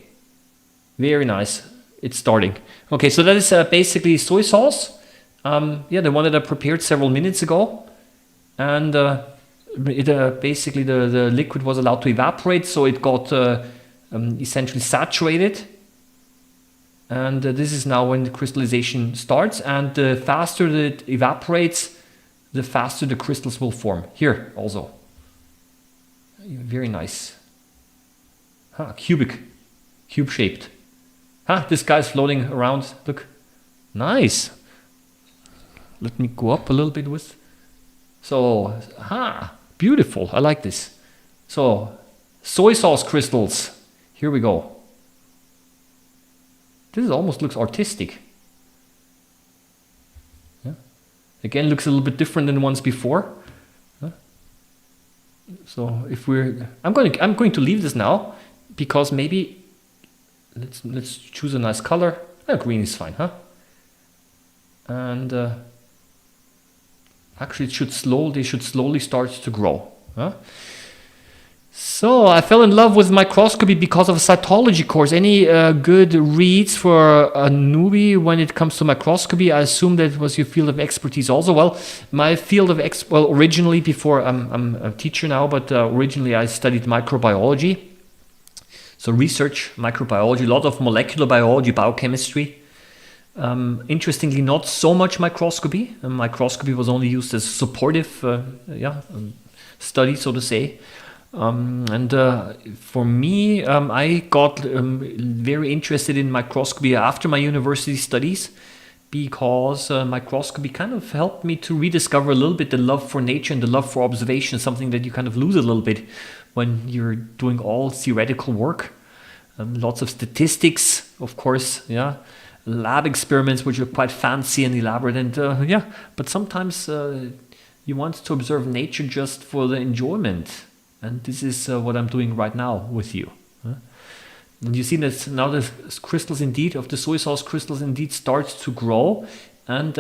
S1: Very nice. It's starting. Okay, so that is basically soy sauce. Yeah, the one that I prepared several minutes ago. And basically the liquid was allowed to evaporate, so it got essentially saturated. And this is now when the crystallization starts. And the faster it evaporates, the faster the crystals will form. Here also. Very nice. Cube-shaped. This guy's floating around. Look, nice. Let me go up a little bit with. So, beautiful. I like this. So, soy sauce crystals. Here we go. This almost looks artistic. Yeah. Again, looks a little bit different than the ones before. So, I'm going to leave this now because maybe. Let's choose a nice color. Green is fine, huh? And actually, they should slowly start to grow. Huh? So I fell in love with microscopy because of a cytology course. Any good reads for a newbie when it comes to microscopy? I assume that was your field of expertise also. Well, my field of originally before I'm a teacher now, but originally I studied microbiology. So research, microbiology, a lot of molecular biology, biochemistry. Interestingly, not so much microscopy. Microscopy was only used as a supportive study, so to say. And for me, I got very interested in microscopy after my university studies because microscopy kind of helped me to rediscover a little bit the love for nature and the love for observation, something that you kind of lose a little bit when you're doing all theoretical work. Lots of statistics, of course, yeah. Lab experiments, which are quite fancy and elaborate, and but sometimes you want to observe nature just for the enjoyment. And this is what I'm doing right now with you. And you see that now the crystals indeed, of the soy sauce crystals indeed start to grow. And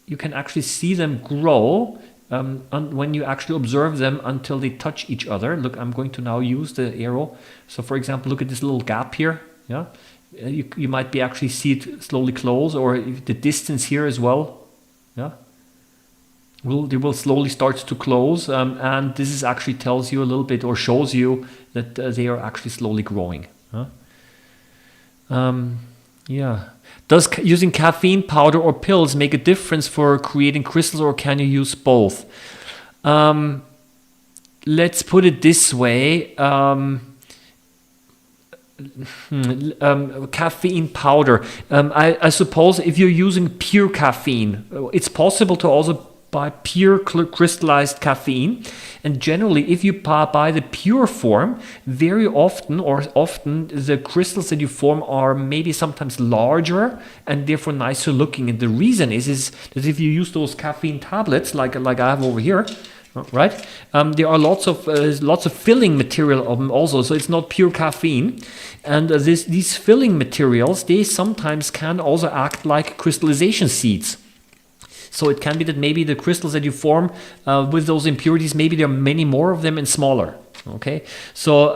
S1: you can actually see them grow and when you actually observe them until they touch each other. Look, I'm going to now use the arrow. So for example, look at this little gap here. Yeah, you might be actually see it slowly close, or the distance here as well. Yeah, they will slowly start to close, and this is actually tells you a little bit, or shows you that they are actually slowly growing. Huh? Yeah. Does using caffeine powder or pills make a difference for creating crystals, or can you use both? Let's put it this way. Caffeine powder. I suppose if you're using pure caffeine, it's possible to also buy pure crystallized caffeine. And generally, if you buy the pure form, very often the crystals that you form are maybe sometimes larger and therefore nicer looking. And the reason is that if you use those caffeine tablets like I have over here, right? There are lots of filling material of them also, so it's not pure caffeine. And these filling materials, they sometimes can also act like crystallization seeds. So it can be that maybe the crystals that you form with those impurities, maybe there are many more of them and smaller. Okay, so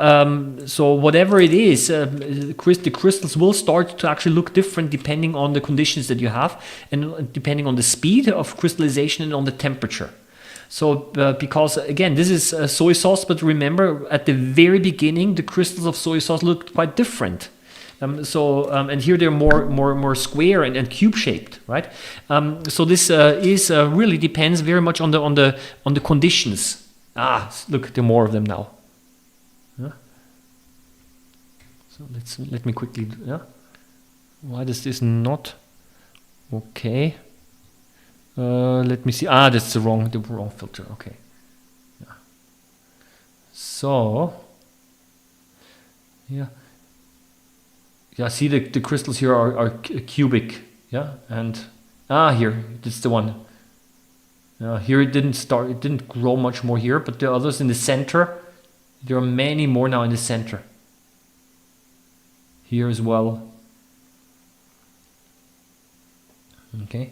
S1: whatever it is, the crystals will start to actually look different depending on the conditions that you have, and depending on the speed of crystallization and on the temperature. So because again, this is soy sauce, but remember at the very beginning, the crystals of soy sauce looked quite different. And here they're more square and cube shaped, right? So this is really depends very much on the conditions. Look, there are more of them now. Yeah. So let me quickly. Yeah. Why does this not? Okay. Let me see. That's the wrong filter. Okay. Yeah. So. Yeah. Yeah, see the crystals here are cubic, yeah, and here, that's the one. Here it didn't grow much more here, but the others in the center, there are many more now in the center. Here as well. Okay.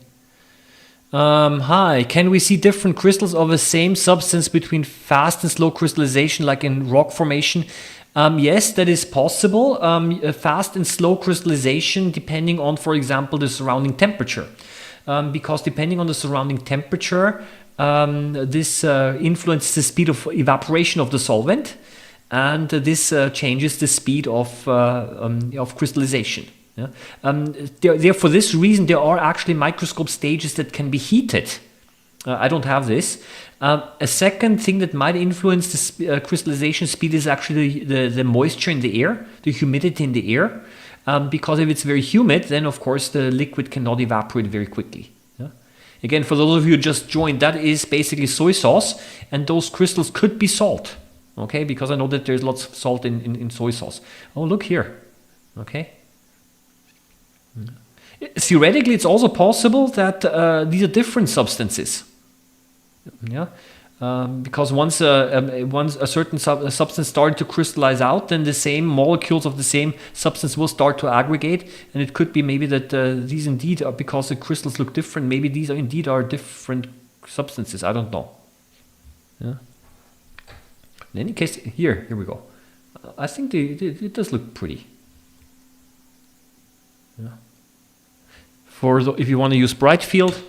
S1: Hi, can we see different crystals of the same substance between fast and slow crystallization, like in rock formation? Yes, that is possible. Fast and slow crystallization depending on, for example, the surrounding temperature. Because depending on the surrounding temperature, this influences the speed of evaporation of the solvent, and this changes the speed of crystallization. Yeah? For this reason, there are actually microscope stages that can be heated. I don't have this. A second thing that might influence the crystallization speed is actually the moisture in the air, the humidity in the air. Because if it's very humid, then of course the liquid cannot evaporate very quickly. Yeah? Again, for those of you who just joined, that is basically soy sauce, and those crystals could be salt. Okay, because I know that there's lots of salt in soy sauce. Oh, look here. Okay. Theoretically, it's also possible that these are different substances. Yeah, because once a certain substance started to crystallize out, then the same molecules of the same substance will start to aggregate, and it could be maybe that these indeed are, because the crystals look different, maybe these are different substances. I don't know. Yeah. In any case, here we go. I think it does look pretty. Yeah. If you want to use bright field,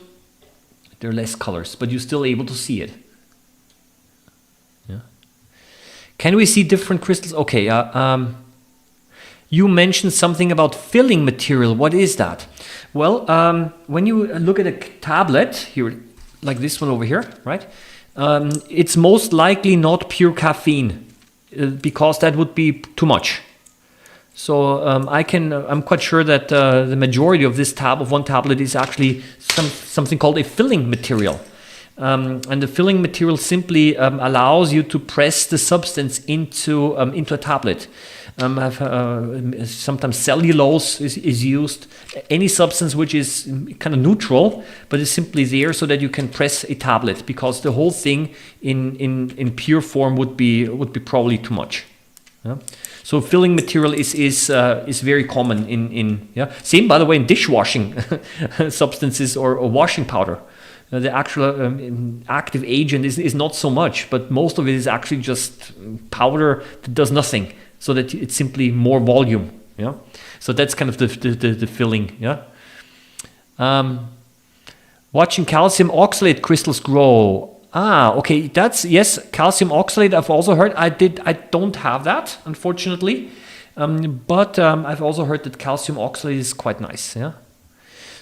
S1: there are less colors, but you're still able to see it. Yeah. Can we see different crystals? Okay. You mentioned something about filling material. What is that? Well, when you look at a tablet here, like this one over here, right? It's most likely not pure caffeine, because that would be too much. So I'm quite sure that the majority of this one tablet is actually something called a filling material. And the filling material simply allows you to press the substance into a tablet. Sometimes cellulose is used. Any substance which is kind of neutral, but is simply there so that you can press a tablet, because the whole thing in pure form would be probably too much. Yeah? So filling material is very common in. Same, by the way, in dishwashing substances or washing powder. The actual active agent is not so much, but most of it is actually just powder that does nothing, so that it's simply more volume. Yeah, so that's kind of the filling. Yeah. Watching calcium oxalate crystals grow. Ah, okay, that's, yes, calcium oxalate I've also heard. I don't have that, unfortunately, but I've also heard that calcium oxalate is quite nice. Yeah.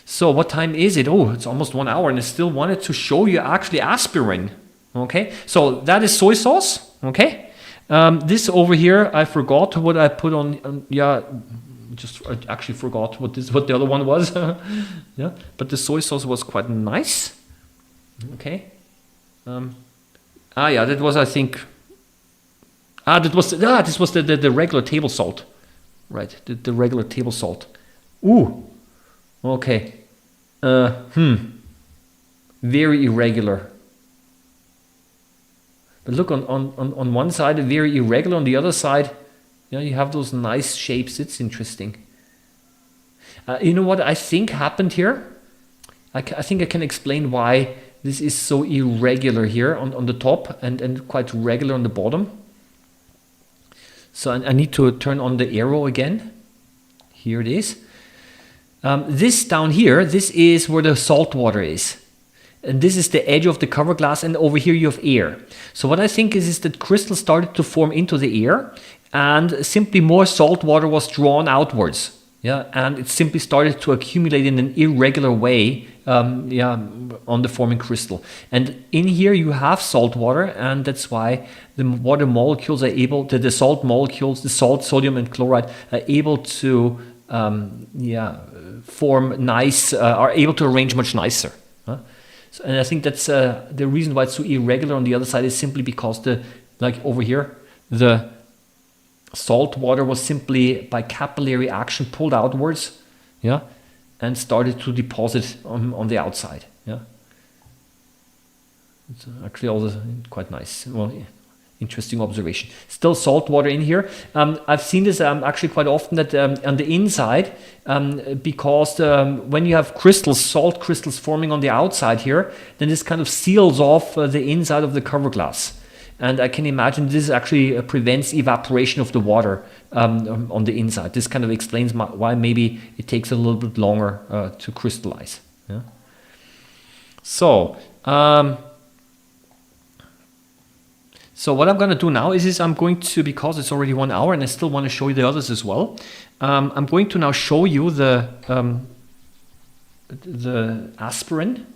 S1: So what time is it? Oh, it's almost 1 hour, and I still wanted to show you actually aspirin. Okay, so that is soy sauce. Okay, this over here, I forgot what I put on. Yeah, I actually forgot what the other one was. Yeah, but the soy sauce was quite nice. Okay. Yeah, that was, I think. This was the regular table salt, right? The regular table salt. Ooh. Okay. Very irregular. But look, on one side, very irregular. On the other side, you have those nice shapes. It's interesting. You know what I think happened here? I think I can explain why this is so irregular here on the top and quite regular on the bottom. So I need to turn on the arrow again. Here it is. This down here, this is where the salt water is. And this is the edge of the cover glass, and over here you have air. So what I think is that crystals started to form into the air, and simply more salt water was drawn outwards. Yeah, and it simply started to accumulate in an irregular way, on the forming crystal. And in here you have salt water, and that's why the water molecules are able to, the salt molecules, the salt, sodium and chloride, are able to form nice, are able to arrange much nicer. Huh? So, and I think that's the reason why it's so irregular on the other side is simply because like over here, the salt water was simply by capillary action pulled outwards, yeah, and started to deposit on the outside. Yeah, it's actually also quite nice. Well, interesting observation. Still salt water in here. I've seen this actually quite often that on the inside, because when you have crystals, salt crystals forming on the outside here, then this kind of seals off the inside of the cover glass. And I can imagine this actually prevents evaporation of the water on the inside. This kind of explains why maybe it takes a little bit longer to crystallize. Yeah? So what I'm going to do now is I'm going to, because it's already 1 hour and I still want to show you the others as well, I'm going to now show you the aspirin.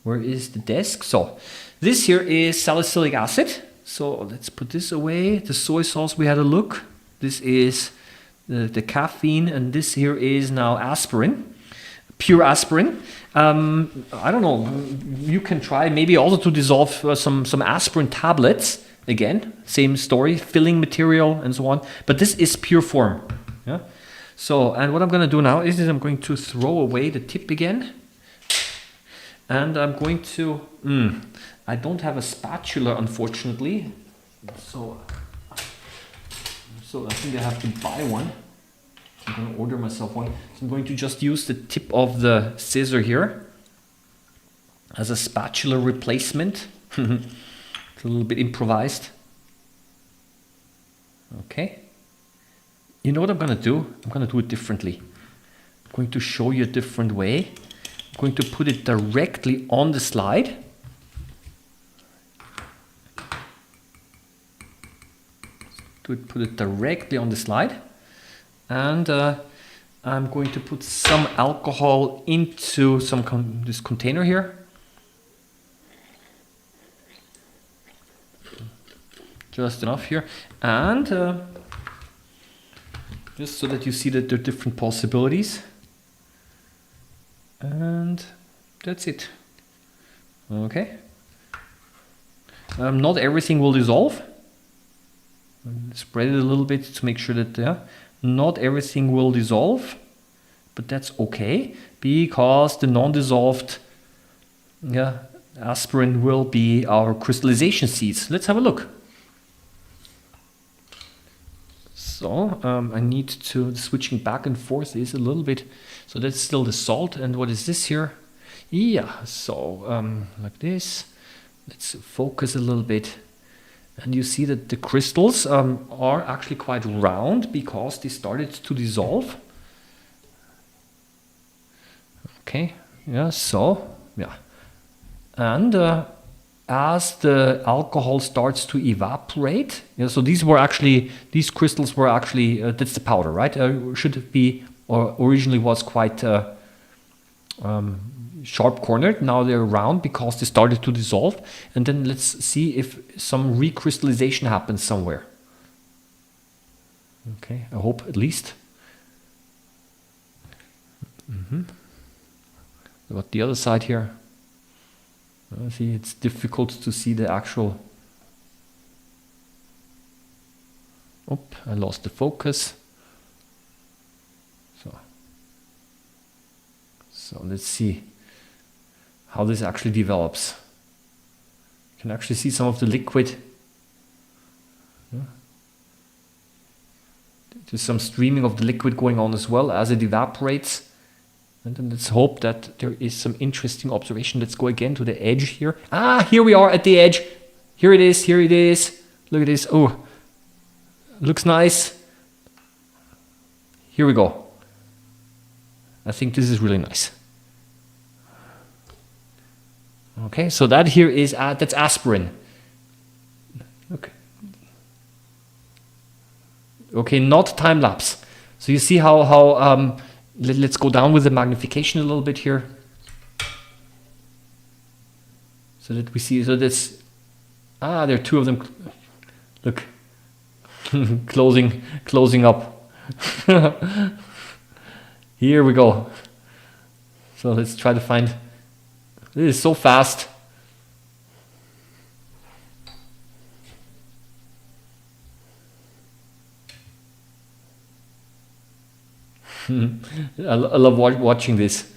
S1: Where is the desk? So this here is salicylic acid. So let's put this away. The soy sauce, we had a look. This is the caffeine, and this here is now aspirin, pure aspirin. I don't know, you can try maybe also to dissolve some aspirin tablets. Again, same story, filling material and so on. But this is pure form. Yeah. So, and what I'm going to do now is I'm going to throw away the tip again. And I'm going to, I don't have a spatula, unfortunately. So I think I have to buy one. I'm going to order myself one. So I'm going to just use the tip of the scissor here as a spatula replacement. It's a little bit improvised. Okay. You know what I'm going to do? I'm going to do it differently. I'm going to show you a different way. I'm going to put it directly on the slide. Put it directly on the slide. And I'm going to put some alcohol into this container here. Just enough here. And just so that you see that there are different possibilities. And that's it. Okay. Not everything will dissolve. Spread it a little bit to make sure that not everything will dissolve, but that's okay because the non-dissolved aspirin will be our crystallization seeds. Let's have a look. So I need to, switching back and forth is a little bit, so that's still the salt. And what is this here? Yeah, so like this. Let's focus a little bit. And you see that the crystals are actually quite round because they started to dissolve. Okay, yeah, so, yeah. And as the alcohol starts to evaporate, so these crystals were actually, that's the powder, right? Should be, or originally was quite sharp-cornered. Now they're round because they started to dissolve. And then let's see if some recrystallization happens somewhere. Okay, I hope at least. About the other side here. See, it's difficult to see the actual. Oh, I lost the focus. So let's see how this actually develops. You can actually see some of the liquid. There's some streaming of the liquid going on as well as it evaporates. And then let's hope that there is some interesting observation. Let's go again to the edge here. Ah, here we are at the edge. Here it is, here it is. Look at this. Oh, looks nice. Here we go. I think this is really nice. Okay, so that here is, that's aspirin. Okay. Okay, not time lapse. So you see how let's go down with the magnification a little bit here. So that we see, so this, there are two of them. Look, closing up. Here we go. So let's try to find, this is so fast. I love watching this.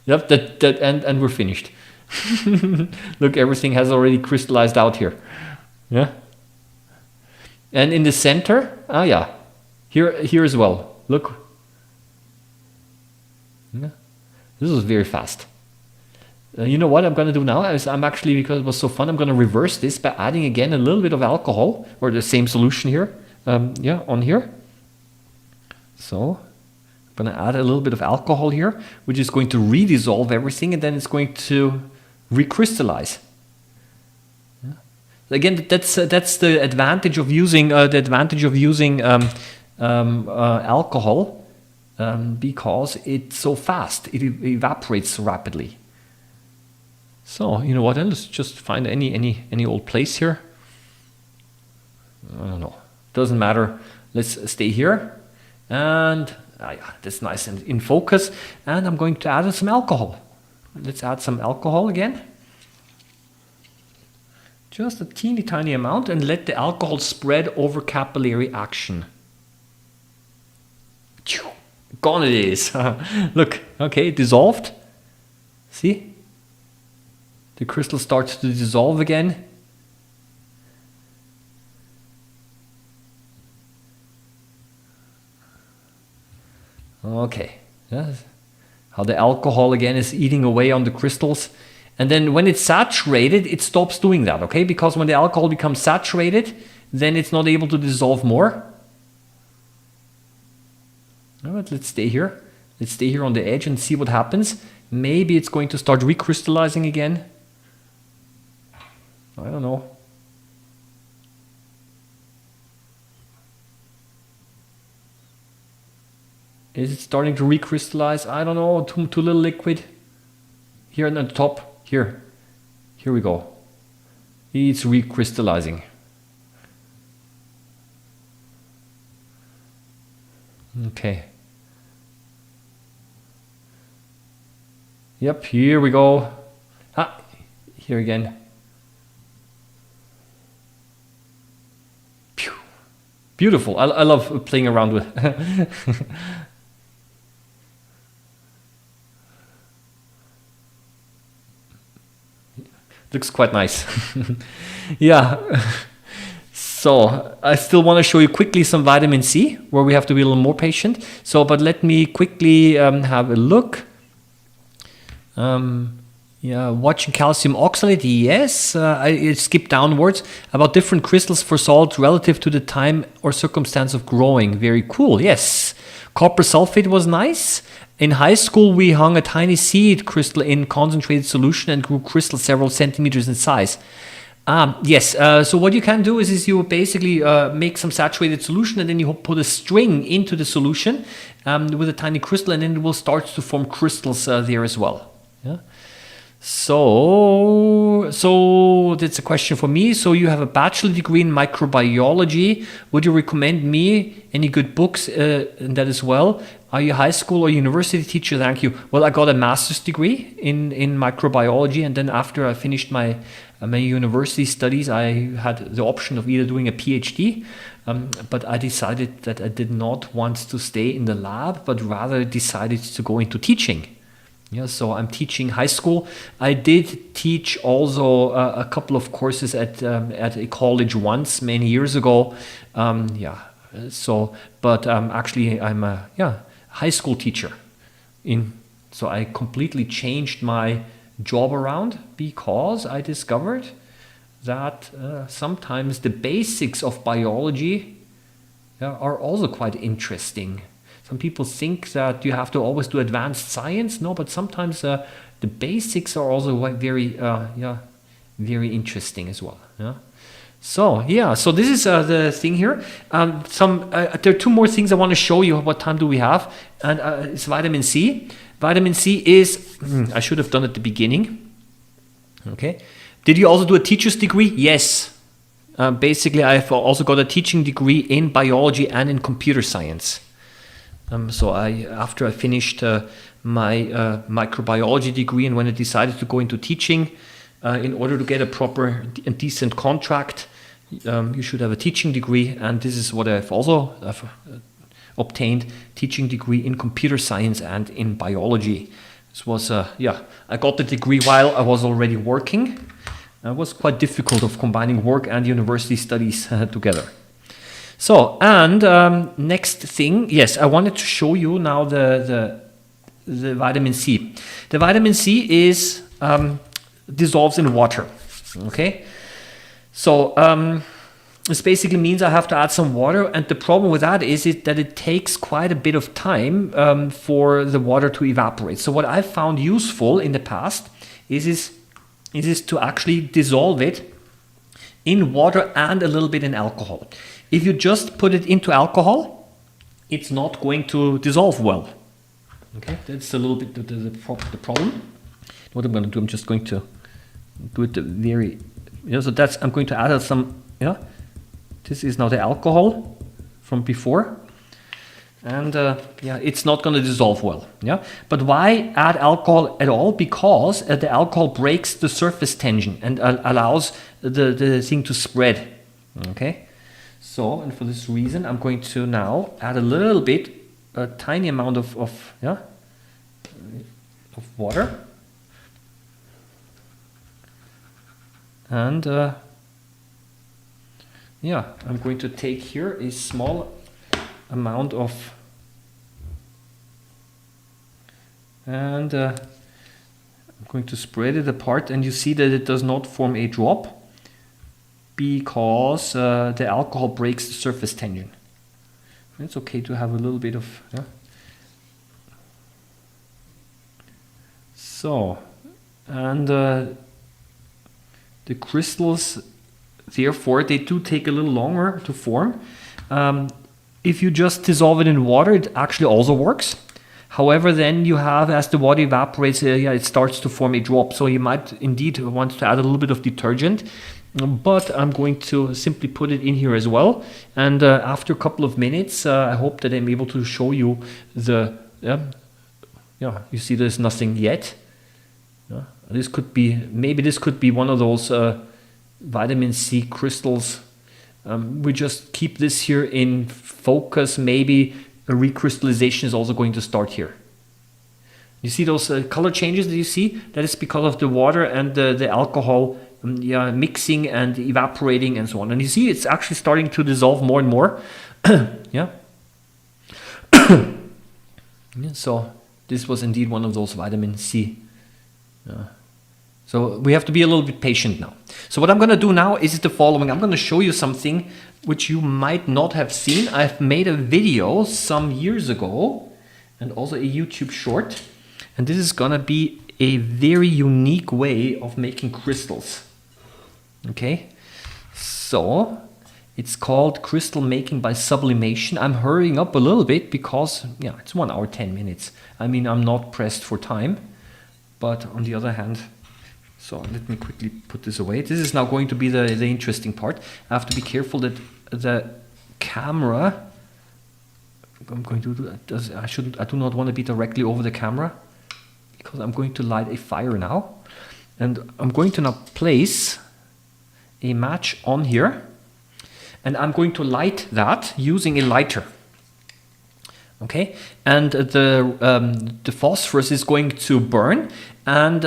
S1: Yep, and we're finished. Look, everything has already crystallized out here. Yeah. And in the center, yeah, here as well. Look. Yeah. This was very fast. You know what I'm going to do now? I'm actually, because it was so fun, I'm going to reverse this by adding again a little bit of alcohol, or the same solution here. Yeah, on here. So I'm going to add a little bit of alcohol here, which is going to redissolve everything, and then it's going to recrystallize. Yeah. Again, that's the advantage of using alcohol, because it's so fast. It evaporates so rapidly. So you know what? Let's just find any old place here. I don't know. Doesn't matter. Let's stay here. And yeah, that's nice and in focus. And I'm going to add some alcohol. Let's add some alcohol again. Just a teeny tiny amount, and let the alcohol spread over capillary action. Gone it is. Look, okay, dissolved. See? The crystal starts to dissolve again. Okay, yeah. How the alcohol again is eating away on the crystals. And then when it's saturated, it stops doing that, okay? Because when the alcohol becomes saturated, then it's not able to dissolve more. All right, let's stay here. Let's stay here on the edge and see what happens. Maybe it's going to start recrystallizing again. I don't know. Is it starting to recrystallize? I don't know. Too little liquid. Here on the top. Here we go. It's recrystallizing. Okay. Yep, here we go. Here again. Pew. Beautiful. I love playing around with. Looks quite nice. Yeah. So I still want to show you quickly some vitamin C, where we have to be a little more patient. So, but let me quickly have a look. Yeah, watching calcium oxalate, yes. I skipped downwards about different crystals for salt relative to the time or circumstance of growing. Very cool, yes. Copper sulfate was nice. In high school, we hung a tiny seed crystal in concentrated solution and grew crystals several centimeters in size. Yes, so what you can do is you basically make some saturated solution and then you put a string into the solution with a tiny crystal, and then it will start to form crystals there as well. Yeah. So that's a question for me. So you have a bachelor degree in microbiology. Would you recommend me any good books in that as well? Are you a high school or university teacher? Thank you. Well, I got a master's degree in microbiology, and then after I finished my university studies, I had the option of either doing a PhD, but I decided that I did not want to stay in the lab, but rather decided to go into teaching. Yeah, so I'm teaching high school. I did teach also a couple of courses at a college once many years ago. Actually I'm a high school teacher. So I completely changed my job around because I discovered that sometimes the basics of biology are also quite interesting. Some people think that you have to always do advanced science. No, but sometimes the basics are also very interesting as well. Yeah. So this is the thing here. There are two more things I want to show you. What time do we have? And it's vitamin C. Vitamin C is, I should have done it at the beginning. Okay. Did you also do a teacher's degree? Yes. Basically, I've also got a teaching degree in biology and in computer science. So after I finished my microbiology degree, and when I decided to go into teaching, in order to get a proper and decent contract, you should have a teaching degree, and this is what I've obtained: teaching degree in computer science and in biology. This was I got the degree while I was already working. It was quite difficult of combining work and university studies together. So, and next thing, yes, I wanted to show you now the vitamin C. The vitamin C is dissolves in water. Okay, so this basically means I have to add some water, and the problem with that is that it takes quite a bit of time for the water to evaporate. So what I've found useful in the past is to actually dissolve it in water and a little bit in alcohol. If you just put it into alcohol, it's not going to dissolve well. Okay, that's a little bit the problem. What I'm going to do, I'm just going to do it I'm going to add some, this is now the alcohol from before. And it's not going to dissolve well. Yeah, but why add alcohol at all? Because the alcohol breaks the surface tension and allows the thing to spread. Okay. So, and for this reason, I'm going to now add a little bit, a tiny amount of water. And I'm going to take here a small amount of, and I'm going to spread it apart, and you see that it does not form a drop, because the alcohol breaks the surface tension. It's okay to have a little bit of. So, and the crystals, therefore, they do take a little longer to form. If you just dissolve it in water, it actually also works. However, then you have, as the water evaporates, it starts to form a drop. So you might indeed want to add a little bit of detergent. But I'm going to simply put it in here as well. And after a couple of minutes, I hope that I'm able to show you you see there's nothing yet. This could be one of those vitamin C crystals. We just keep this here in focus. Maybe a recrystallization is also going to start here. You see those color changes that you see? That is because of the water and the alcohol mixing and evaporating and so on. And you see it's actually starting to dissolve more and more. So this was indeed one of those vitamin C So we have to be a little bit patient now. So what I'm going to do now is the following. I'm going to show you something which you might not have seen. I've made a video some years ago and also a YouTube short. And this is going to be a very unique way of making crystals. Okay, so it's called crystal making by sublimation. I'm hurrying up a little bit because, yeah, it's 1 hour, 10 minutes. I mean, I'm not pressed for time, but on the other hand, so let me quickly put this away. This is now going to be the interesting part. I have to be careful that the camera, I'm going to do that. I do not want to be directly over the camera because I'm going to light a fire now. And I'm going to now place a match on here. And I'm going to light that using a lighter. Okay, and the phosphorus is going to burn, and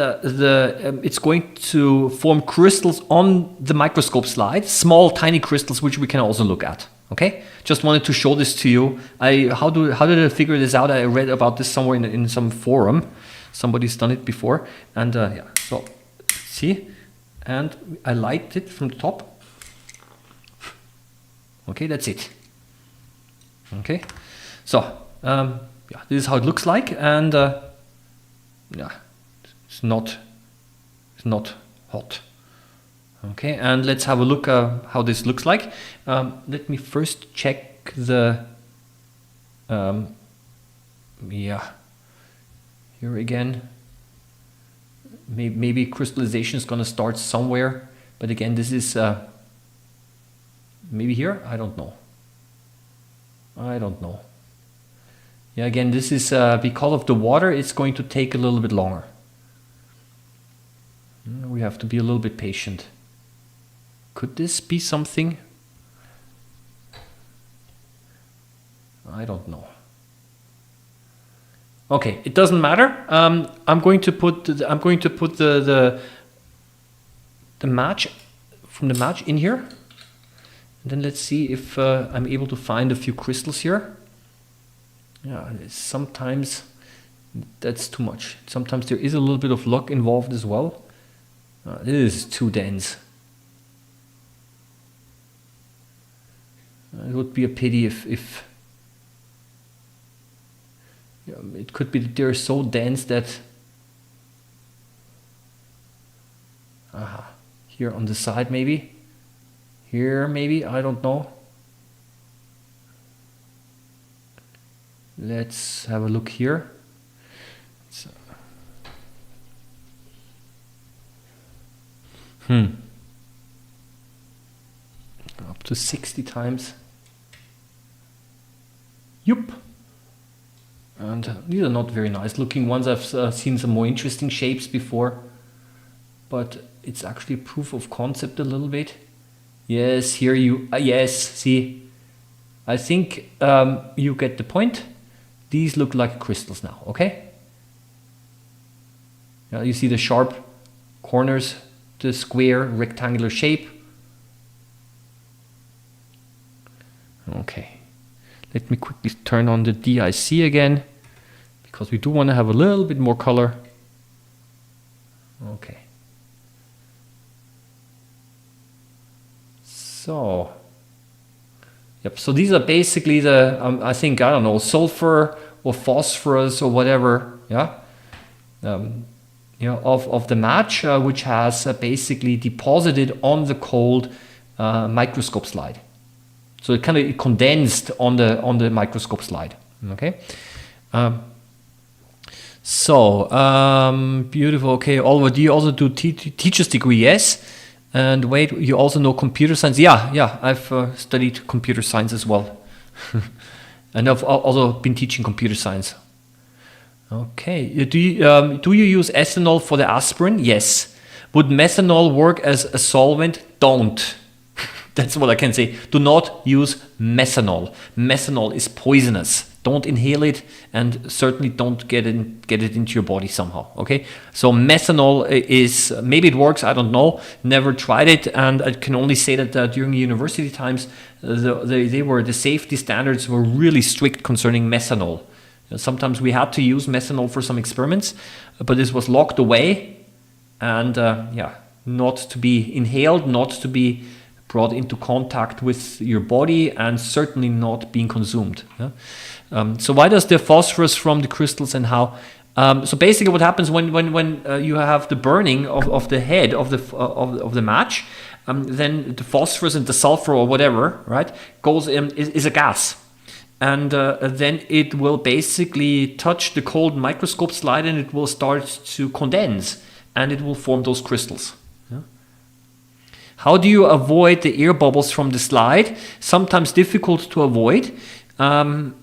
S1: it's going to form crystals on the microscope slide, small tiny crystals which we can also look at. Okay, just wanted to show this to you. How did I figure this out? I read about this somewhere in some forum. Somebody's done it before, and yeah. So see, and I light it from the top. Okay, that's it. Okay, so yeah, this is how it looks like, and yeah, it's not hot. Okay, and let's have a look how this looks like. Let me first check the yeah, here again. Maybe crystallization is going to start somewhere, but again, this is maybe here. I don't know. Yeah, again, this is because of the water, it's going to take a little bit longer. We have to be a little bit patient. Could this be something? I don't know. Okay, it doesn't matter. I'm going to put the match from the match in here, and then let's see if I'm able to find a few crystals here. Yeah, sometimes that's too much. Sometimes there is a little bit of luck involved as well. This is too dense. It would be a pity if yeah, it could be that they're so dense that here on the side maybe, here maybe, I don't know. Let's have a look here. So, up to 60 times. Yup. And these are not very nice looking ones. I've seen some more interesting shapes before, but it's actually proof of concept a little bit. Yes, here you, yes, see, I think you get the point. These look like crystals now, okay? Now you see the sharp corners, the square rectangular shape. Okay, let me quickly turn on the DIC again, because we do want to have a little bit more color. Okay. So, yep, so these are basically the, I think, I don't know, sulfur or phosphorus or whatever, yeah, you know, of the match, which has basically deposited on the cold microscope slide. So it kind of condensed on the microscope slide. Okay. Beautiful. Okay, Oliver, do you also do teacher's degree? Yes. And wait, you also know computer science? Yeah, I've studied computer science as well. And I've also been teaching computer science. Okay, do you use ethanol for the aspirin? Yes. Would methanol work as a solvent? Don't. That's what I can say. Do not use methanol. Methanol is poisonous. Don't inhale it, and certainly don't get it into your body somehow. Okay, so methanol is, maybe it works, I don't know, never tried it, and I can only say that during university times the safety standards were really strict concerning methanol. Sometimes we had to use methanol for some experiments, but this was locked away and yeah, not to be inhaled, not to be brought into contact with your body, and certainly not being consumed. Yeah? So why does there phosphorus from the crystals, and how? So basically, what happens when you have the burning of the head of the match, then the phosphorus and the sulfur or whatever, right, goes is a gas, and then it will basically touch the cold microscope slide, and it will start to condense, and it will form those crystals. How do you avoid the air bubbles from the slide? Sometimes difficult to avoid.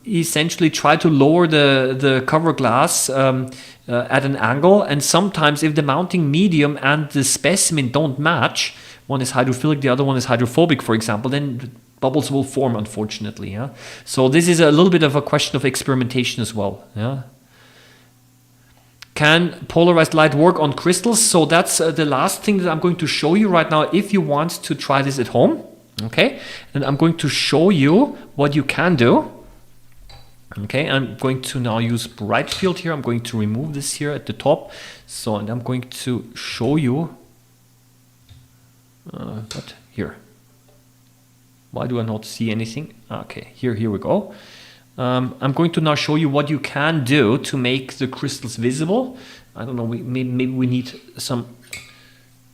S1: Essentially try to lower the cover glass at an angle, and sometimes if the mounting medium and the specimen don't match, one is hydrophilic, the other one is hydrophobic, for example, then bubbles will form, unfortunately. Yeah? So this is a little bit of a question of experimentation as well. Yeah? Can polarized light work on crystals? So that's the last thing that I'm going to show you right now if you want to try this at home. Okay, and I'm going to show you what you can do. Okay, I'm going to now use bright field here. I'm going to remove this here at the top. So, and I'm going to show you, but here. Why do I not see anything? Okay, here we go. I'm going to now show you what you can do to make the crystals visible. I don't know, maybe we need some,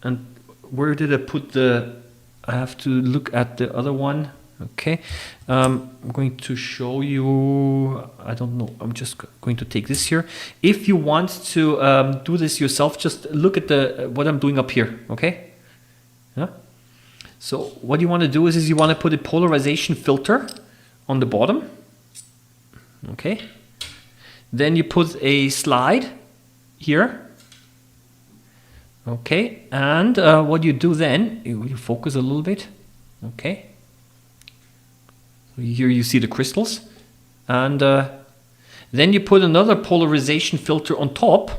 S1: and where did I put the, I have to look at the other one. Okay, I'm going to show you, I don't know, I'm just going to take this here. If you want to do this yourself, just look at the what I'm doing up here, okay? Yeah. So what you want to do is you want to put a polarization filter on the bottom. Okay, then you put a slide here. Okay, and what you do then, you focus a little bit. Okay, here you see the crystals, and then you put another polarization filter on top,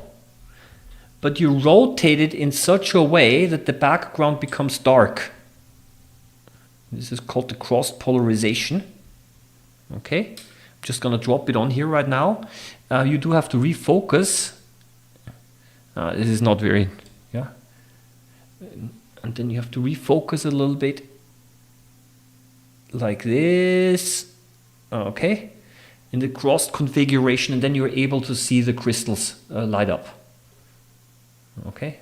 S1: but you rotate it in such a way that the background becomes dark. This is called the cross polarization. Okay. Just gonna drop it on here right now. You do have to refocus. This is not very, yeah. And then you have to refocus a little bit, like this. Okay, in the crossed configuration, and then you're able to see the crystals light up. Okay.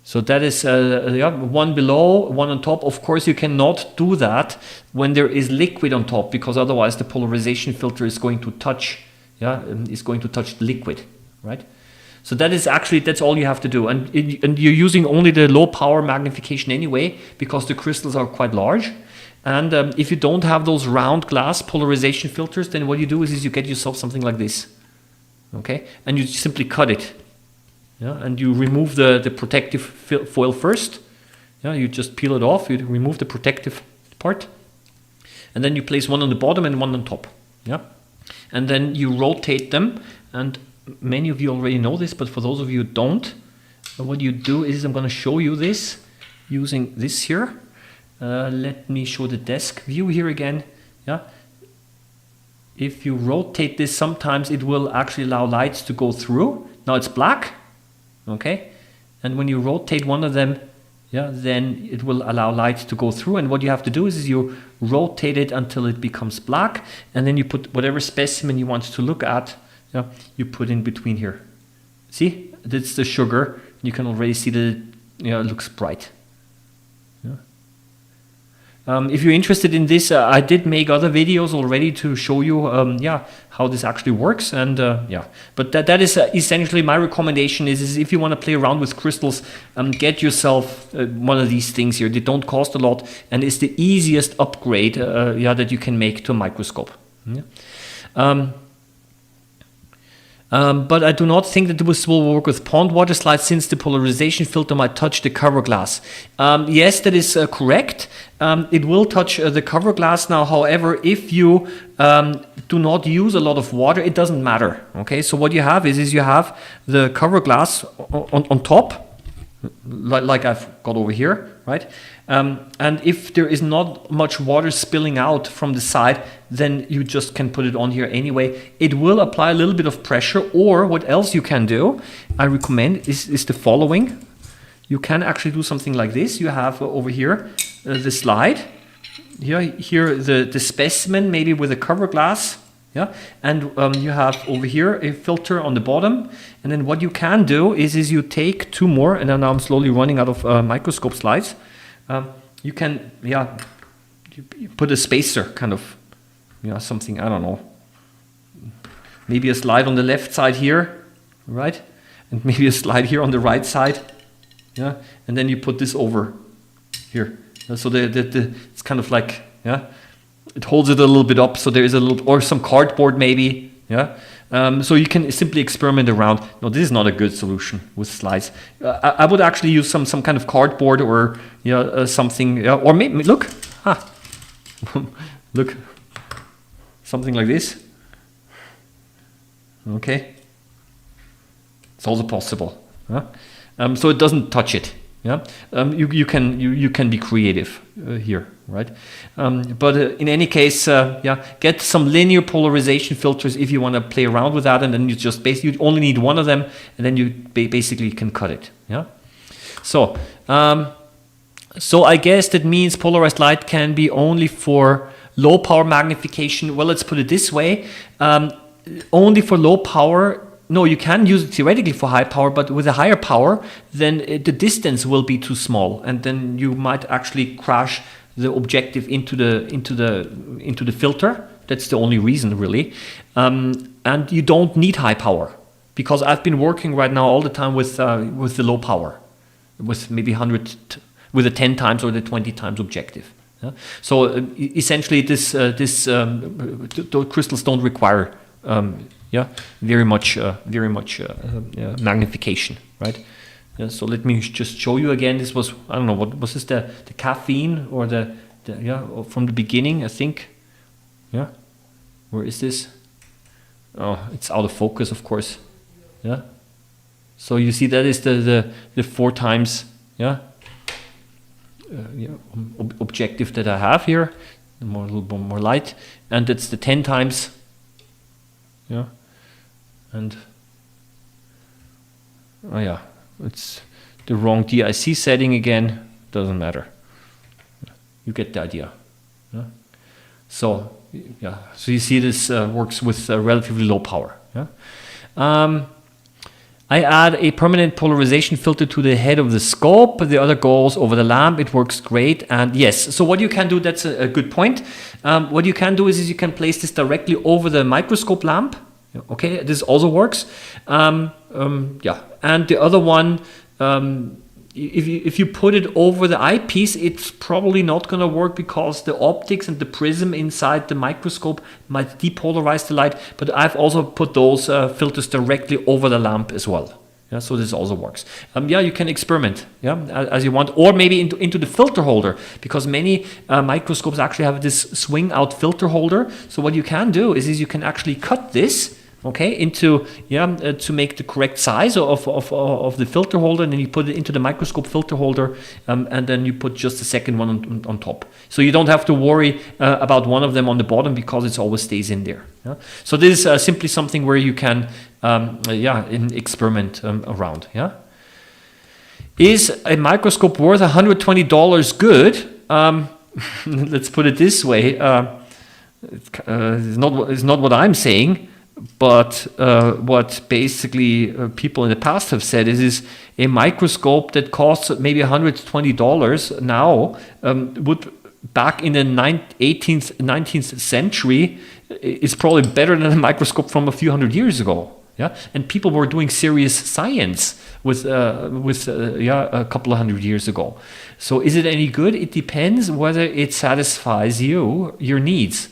S1: So that is yeah, one below, one on top. Of course, you cannot do that when there is liquid on top, because otherwise the polarization filter is going to touch, yeah, is going to touch the liquid, right? So that is actually, that's all you have to do. And you're using only the low power magnification anyway, because the crystals are quite large. And if you don't have those round glass polarization filters, then what you do is you get yourself something like this, okay? And you simply cut it. Yeah, and you remove the protective foil first. Yeah, you just peel it off, you remove the protective part, and then you place one on the bottom and one on top. Yeah, and then you rotate them, and many of you already know this, but for those of you who don't, what you do is, I'm going to show you this using this here. Let me show the desk view here again. Yeah, if you rotate this, sometimes it will actually allow lights to go through. Now it's black. Okay, and when you rotate one of them, yeah, then it will allow light to go through. And what you have to do is you rotate it until it becomes black, and then you put whatever specimen you want to look at, yeah, you put in between here. See, that's the sugar. You can already see that it looks bright. Yeah. If you're interested in this, I did make other videos already to show you yeah, how this actually works, and yeah, but that is essentially my recommendation is if you want to play around with crystals, get yourself one of these things here. They don't cost a lot, and it's the easiest upgrade yeah, that you can make to a microscope. Yeah. But I do not think that this will work with pond water slides, since the polarization filter might touch the cover glass. Yes, that is correct. It will touch the cover glass. Now, however, if you do not use a lot of water, it doesn't matter. Okay, so what you have is you have the cover glass on top, like I've got over here, right? And if there is not much water spilling out from the side, then you just can put it on here anyway. It will apply a little bit of pressure, or what else you can do, I recommend, is the following. You can actually do something like this. You have over here the slide. Here the specimen, maybe with a cover glass. Yeah, and you have over here a filter on the bottom. And then what you can do is you take two more, and now I'm slowly running out of microscope slides. You can, you put a spacer, kind of, something, I don't know. Maybe a slide on the left side here, right? And maybe a slide here on the right side. Yeah, and then you put this over here. So it's kind of like, it holds it a little bit up. So there is a little, or some cardboard maybe. Yeah. So you can simply experiment around. No, this is not a good solution with slides. I would actually use some kind of cardboard or something. Or maybe look, look, something like this. Okay. It's also possible. So it doesn't touch it. Yeah, you can be creative here, right? But in any case, get some linear polarization filters if you want to play around with that, and then you just basically you only need one of them, and then you basically can cut it. Yeah. So I guess that means polarized light can be only for low power magnification. Well, let's put it this way: only for low power. No, you can use it theoretically for high power, but with a higher power, then the distance will be too small, and then you might actually crash the objective into the filter. That's the only reason, really. And you don't need high power, because I've been working right now all the time with the low power, with maybe 100, with the 10 times or the 20 times objective. Yeah? So essentially, the crystals don't require. Very much magnification, right? So let me just show you again. This was, I don't know, what was this, the caffeine or the from the beginning, I think. Yeah, where is this? Oh, it's out of focus, of course. Yeah. So you see that is the 4 times objective that I have here, a little bit more light, and it's the 10 times. Yeah, and it's the wrong DIC setting again. Doesn't matter. You get the idea. Yeah? So you see this works with relatively low power. Yeah. I add a permanent polarization filter to the head of the scope. The other goes over the lamp. It works great. And yes, so what you can do, that's a good point. What you can do is you can place this directly over the microscope lamp. Okay, this also works. And the other one, if you put it over the eyepiece, it's probably not going to work because the optics and the prism inside the microscope might depolarize the light. But I've also put those filters directly over the lamp as well. Yeah, so this also works. You can experiment, as you want, or maybe into the filter holder, because many microscopes actually have this swing out filter holder. So what you can do is you can actually cut this, into to make the correct size of the filter holder, and then you put it into the microscope filter holder, and then you put just the second one on top. So you don't have to worry about one of them on the bottom, because it always stays in there. Yeah? So this is simply something where you can experiment around. Yeah. Is a microscope worth $120 good? Let's put it this way. It's not what I'm saying. But what basically people in the past have said is a microscope that costs maybe $120 now would, back in the 18th, 19th century, is probably better than a microscope from a few hundred years ago. Yeah, and people were doing serious science with a couple of hundred years ago. So is it any good? It depends whether it satisfies your needs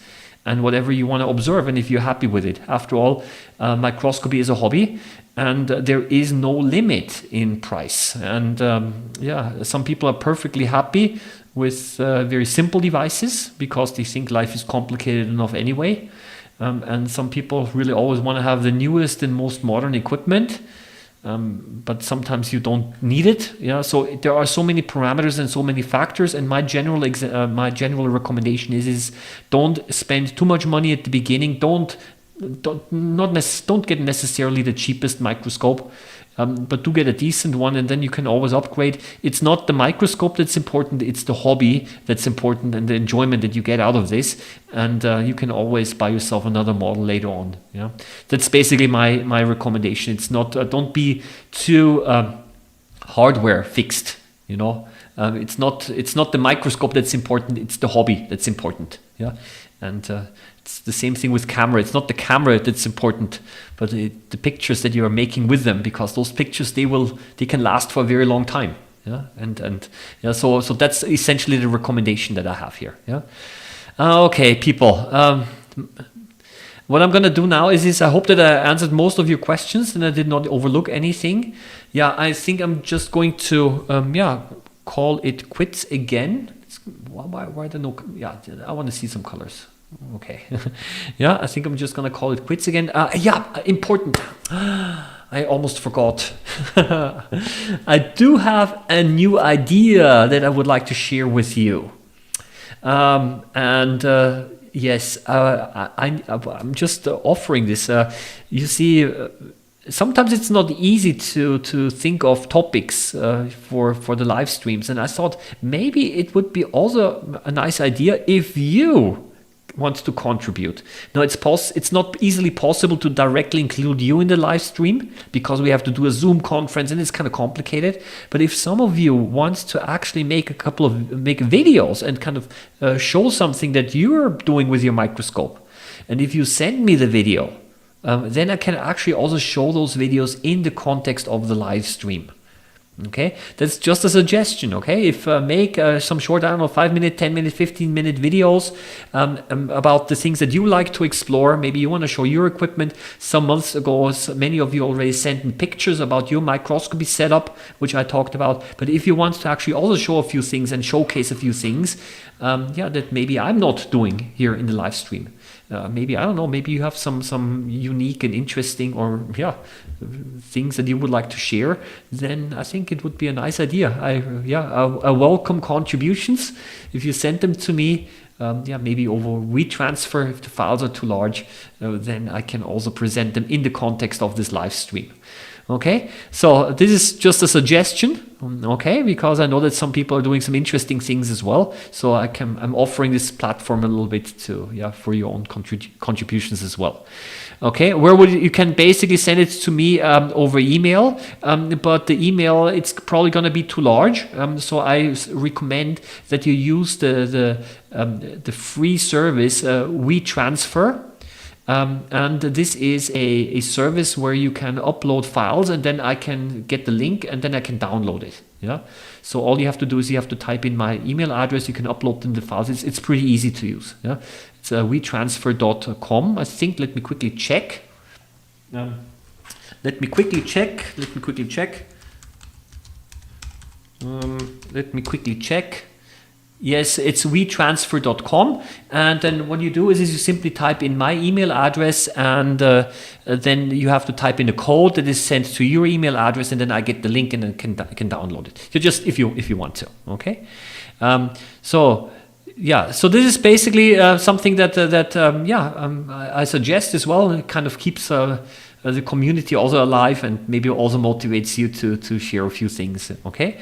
S1: and whatever you want to observe, and if you're happy with it. After all, microscopy is a hobby, and there is no limit in price. And some people are perfectly happy with very simple devices because they think life is complicated enough anyway. And some people really always want to have the newest and most modern equipment. but sometimes you don't need it. Yeah, so there are so many parameters and so many factors. And my general recommendation is don't spend too much money at the beginning. Don't get necessarily the cheapest microscope, but do get a decent one, and then you can always upgrade. It's not the microscope that's important, it's the hobby that's important and the enjoyment that you get out of this. And you can always buy yourself another model later on. Yeah, that's basically my recommendation. It's not don't be too hardware fixed. It's not the microscope that's important, it's the hobby that's important. Yeah, and it's the same thing with camera. It's not the camera that's important, but the pictures that you are making with them, because those pictures they can last for a very long time. Yeah, and yeah, so that's essentially the recommendation that I have here. Yeah, okay, people. What I'm gonna do now is I hope that I answered most of your questions and I did not overlook anything. Yeah, I think I'm just going to call it quits again. Why the no? Yeah, I want to see some colors. Okay. Yeah, I think I'm just gonna call it quits again. Important. I almost forgot. I do have a new idea that I would like to share with you. Yes, I'm just offering this. You see, sometimes it's not easy to think of topics for the live streams, and I thought maybe it would be also a nice idea if you want to contribute. Now it's not easily possible to directly include you in the live stream because we have to do a Zoom conference and it's kind of complicated. But if some of you want to actually make videos and kind of show something that you're doing with your microscope, and if you send me the video, then I can actually also show those videos in the context of the live stream. Okay, that's just a suggestion. Okay, if make some short, 5-minute, 10-minute, 15-minute videos about the things that you like to explore. Maybe you want to show your equipment. Some months ago, many of you already sent me pictures about your microscopy setup, which I talked about. But if you want to actually also show a few things and showcase a few things, that maybe I'm not doing here in the live stream. Maybe, I don't know, maybe you have some unique and interesting or things that you would like to share, then I think it would be a nice idea. I welcome contributions. If you send them to me, maybe over WeTransfer, if the files are too large, then I can also present them in the context of this live stream. Okay, so this is just a suggestion, okay, because I know that some people are doing some interesting things as well. So I'm offering this platform a little bit for your own contributions as well. Okay, you can basically send it to me over email, but the email, it's probably going to be too large. So I recommend that you use the free service WeTransfer. And this is a service where you can upload files and then I can get the link and then I can download it. Yeah. So all you have to do is you have to type in my email address. You can upload them the files. It's pretty easy to use. Yeah. It's WeTransfer.com. I think. Let me quickly check. Let me quickly check. Yes, it's WeTransfer.com, and then what you do is you simply type in my email address, and then you have to type in a code that is sent to your email address, and then I get the link and then can download it. So just if you want to, okay. So this is basically something that I suggest as well, and it kind of keeps the community also alive and maybe also motivates you to share a few things. Okay.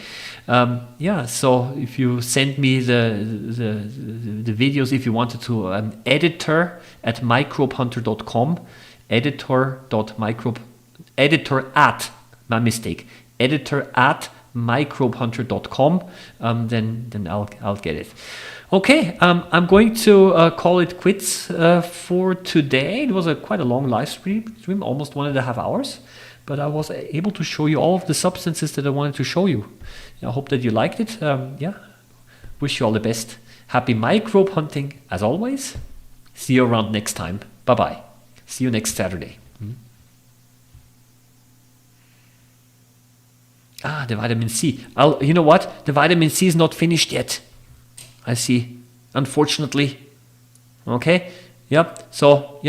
S1: So if you send me the videos, if you wanted to, editor at microbehunter.com, editor at microbehunter.com, then I'll get it. Okay, I'm going to call it quits for today. It was quite a long live stream, almost 1.5 hours, but I was able to show you all of the substances that I wanted to show you. I hope that you liked it. Wish you all the best. Happy microbe hunting as always. See you around next time. Bye-bye. See you next Saturday. The vitamin C. You know what? The vitamin C is not finished yet. I see. Unfortunately. Okay. Yep. So,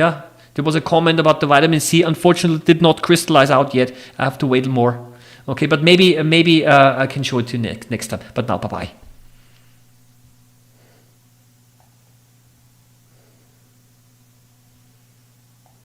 S1: There was a comment about the vitamin C. Unfortunately, did not crystallize out yet. I have to wait more. Okay, but maybe I can show it to you next time. But now, bye-bye.